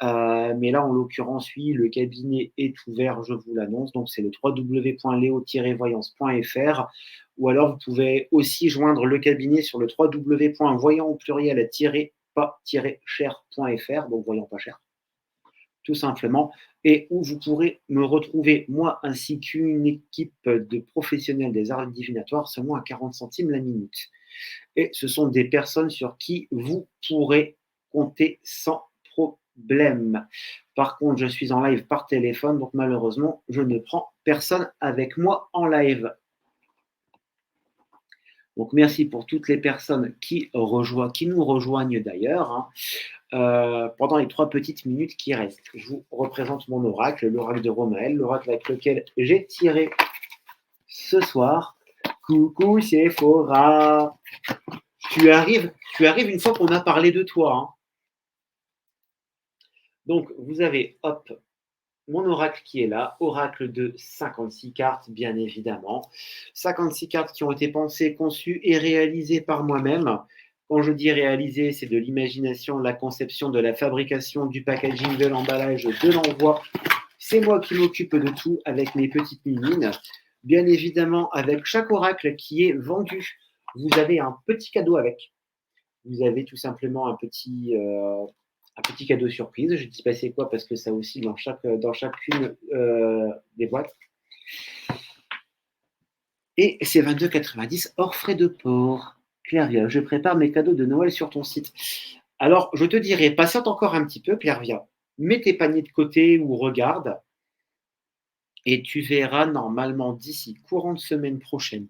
Mais là, en l'occurrence, oui, le cabinet est ouvert, je vous l'annonce. Donc, c'est le www.leo-voyance.fr. Ou alors, vous pouvez aussi joindre le cabinet sur le www.voyant au pluriel-pas-cher.fr. Donc, voyant pas cher, tout simplement. Et où vous pourrez me retrouver, moi, ainsi qu'une équipe de professionnels des arts divinatoires, seulement à 40 centimes la minute. Et ce sont des personnes sur qui vous pourrez compter sans problème. Par contre, je suis en live par téléphone, donc malheureusement, je ne prends personne avec moi en live. Donc, merci pour toutes les personnes qui nous rejoignent d'ailleurs. Hein. Pendant les 3 petites minutes qui restent, je vous représente mon oracle, l'oracle de Romaël, l'oracle avec lequel j'ai tiré ce soir. Coucou Sephora, tu arrives une fois qu'on a parlé de toi. Hein. Donc, vous avez, hop, mon oracle qui est là, oracle de 56 cartes, bien évidemment. 56 cartes qui ont été pensées, conçues et réalisées par moi-même. Quand je dis réalisées, c'est de l'imagination, de la conception, de la fabrication, du packaging, de l'emballage, de l'envoi. C'est moi qui m'occupe de tout avec mes petites mimines. Bien évidemment, avec chaque oracle qui est vendu, vous avez un petit cadeau avec. Vous avez tout simplement un petit cadeau surprise. Je ne dis pas c'est quoi parce que ça aussi dans chacune des boîtes. Et c'est 22,90 hors frais de port. Clairvia, je prépare mes cadeaux de Noël sur ton site. Alors, je te dirais, patiente encore un petit peu, Clairvia. Mets tes paniers de côté ou regarde. Et tu verras normalement d'ici courant de semaine prochaine.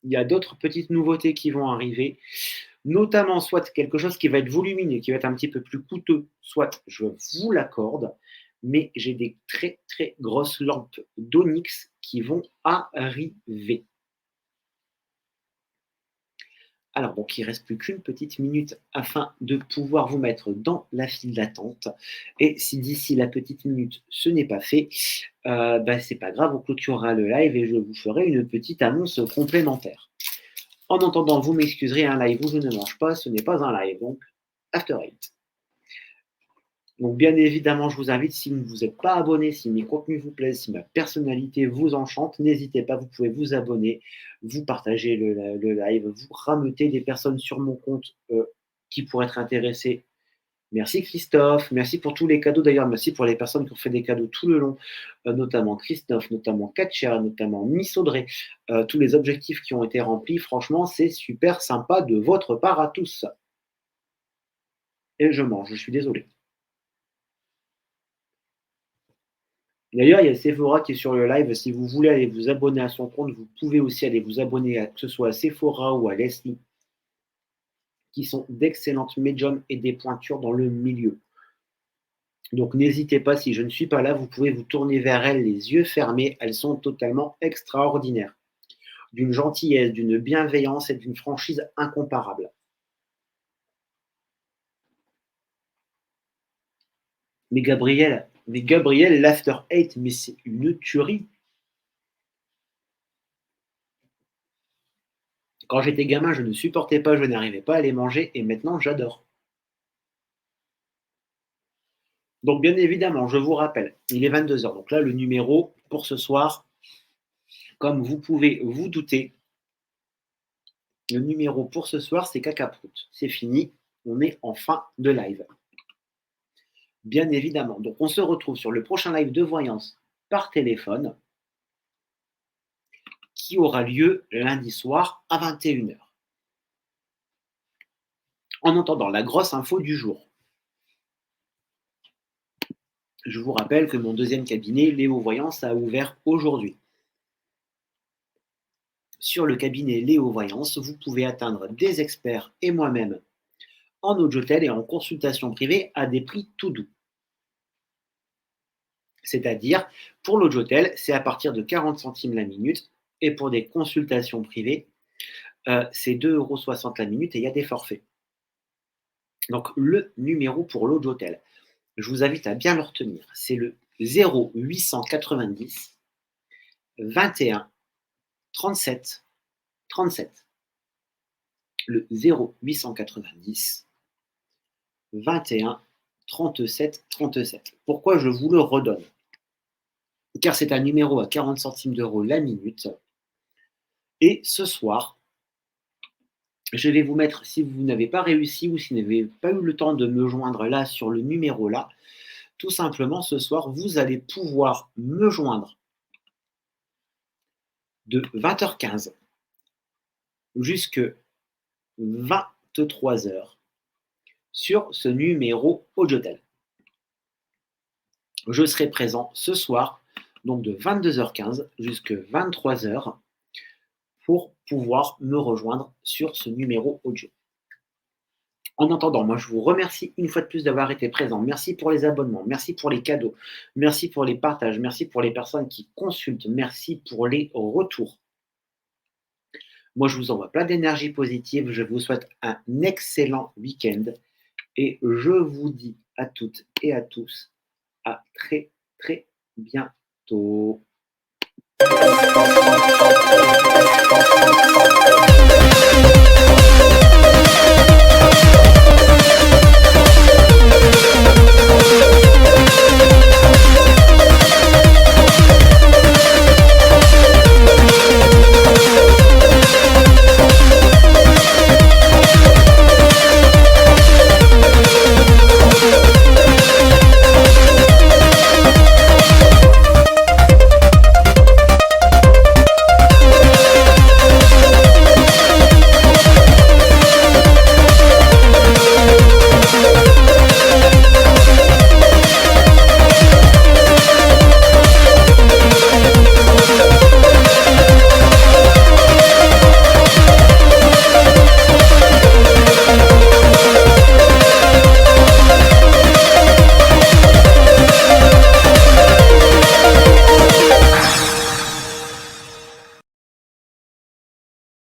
Il y a d'autres petites nouveautés qui vont arriver. Notamment, soit quelque chose qui va être volumineux, qui va être un petit peu plus coûteux, soit je vous l'accorde, mais j'ai des très très grosses lampes d'onyx qui vont arriver. Alors, donc, il ne reste plus qu'une petite minute afin de pouvoir vous mettre dans la file d'attente. Et si d'ici la petite minute, ce n'est pas fait, c'est pas grave, on clôturera le live et je vous ferai une petite annonce complémentaire. En attendant, vous m'excuserez, un live où je ne mange pas, ce n'est pas un live, donc After 8. Donc bien évidemment, je vous invite, si vous ne vous êtes pas abonné, si mes contenus vous plaisent, si ma personnalité vous enchante, n'hésitez pas, vous pouvez vous abonner, vous partager le live, vous rameuter des personnes sur mon compte qui pourraient être intéressées. Merci Christophe, merci pour tous les cadeaux d'ailleurs, merci pour les personnes qui ont fait des cadeaux tout le long, notamment Christophe, notamment Katja, notamment Miss Audrey, tous les objectifs qui ont été remplis, franchement c'est super sympa de votre part à tous. Et je mange, je suis désolé. D'ailleurs, il y a Sephora qui est sur le live. Si vous voulez aller vous abonner à son compte, vous pouvez aussi aller vous abonner, que ce soit à Sephora ou à Leslie, qui sont d'excellentes médiums et des pointures dans le milieu. Donc n'hésitez pas, si je ne suis pas là, vous pouvez vous tourner vers elles les yeux fermés. Elles sont totalement extraordinaires. D'une gentillesse, d'une bienveillance et d'une franchise incomparable. Mais Gabriel, l'After 8, mais c'est une tuerie. Quand j'étais gamin, je ne supportais pas, je n'arrivais pas à les manger et maintenant j'adore. Donc bien évidemment, je vous rappelle, il est 22h. Donc là, le numéro pour ce soir, comme vous pouvez vous douter, le numéro pour ce soir, c'est Cacaprout. C'est fini, on est en fin de live. Bien évidemment. Donc on se retrouve sur le prochain live de voyance par téléphone qui aura lieu lundi soir à 21h. En entendant la grosse info du jour. Je vous rappelle que mon deuxième cabinet, Léo Voyance, a ouvert aujourd'hui. Sur le cabinet Léo Voyance, vous pouvez atteindre des experts et moi-même en audiotel et en consultation privée à des prix tout doux. C'est-à-dire, pour l'audiotel, c'est à partir de 40 centimes la minute et pour des consultations privées, c'est 2,60 € la minute et il y a des forfaits. Donc, le numéro pour l'audiotel, je vous invite à bien le retenir. C'est le 0890 21 37 37. Le 0890 21 37 37. Pourquoi je vous le redonne? Car c'est un numéro à 40 centimes d'euros la minute. Et ce soir, je vais vous mettre, si vous n'avez pas réussi ou si vous n'avez pas eu le temps de me joindre là sur le numéro là, tout simplement ce soir, vous allez pouvoir me joindre de 20h15 jusque 23h sur ce numéro audiotel. Je serai présent ce soir, donc de 22h15 jusqu'à 23h, pour pouvoir me rejoindre sur ce numéro audio. En attendant, moi je vous remercie une fois de plus d'avoir été présent. Merci pour les abonnements, merci pour les cadeaux, merci pour les partages, merci pour les personnes qui consultent, merci pour les retours. Moi je vous envoie plein d'énergie positive, je vous souhaite un excellent week-end et je vous dis à toutes et à tous à très très bientôt.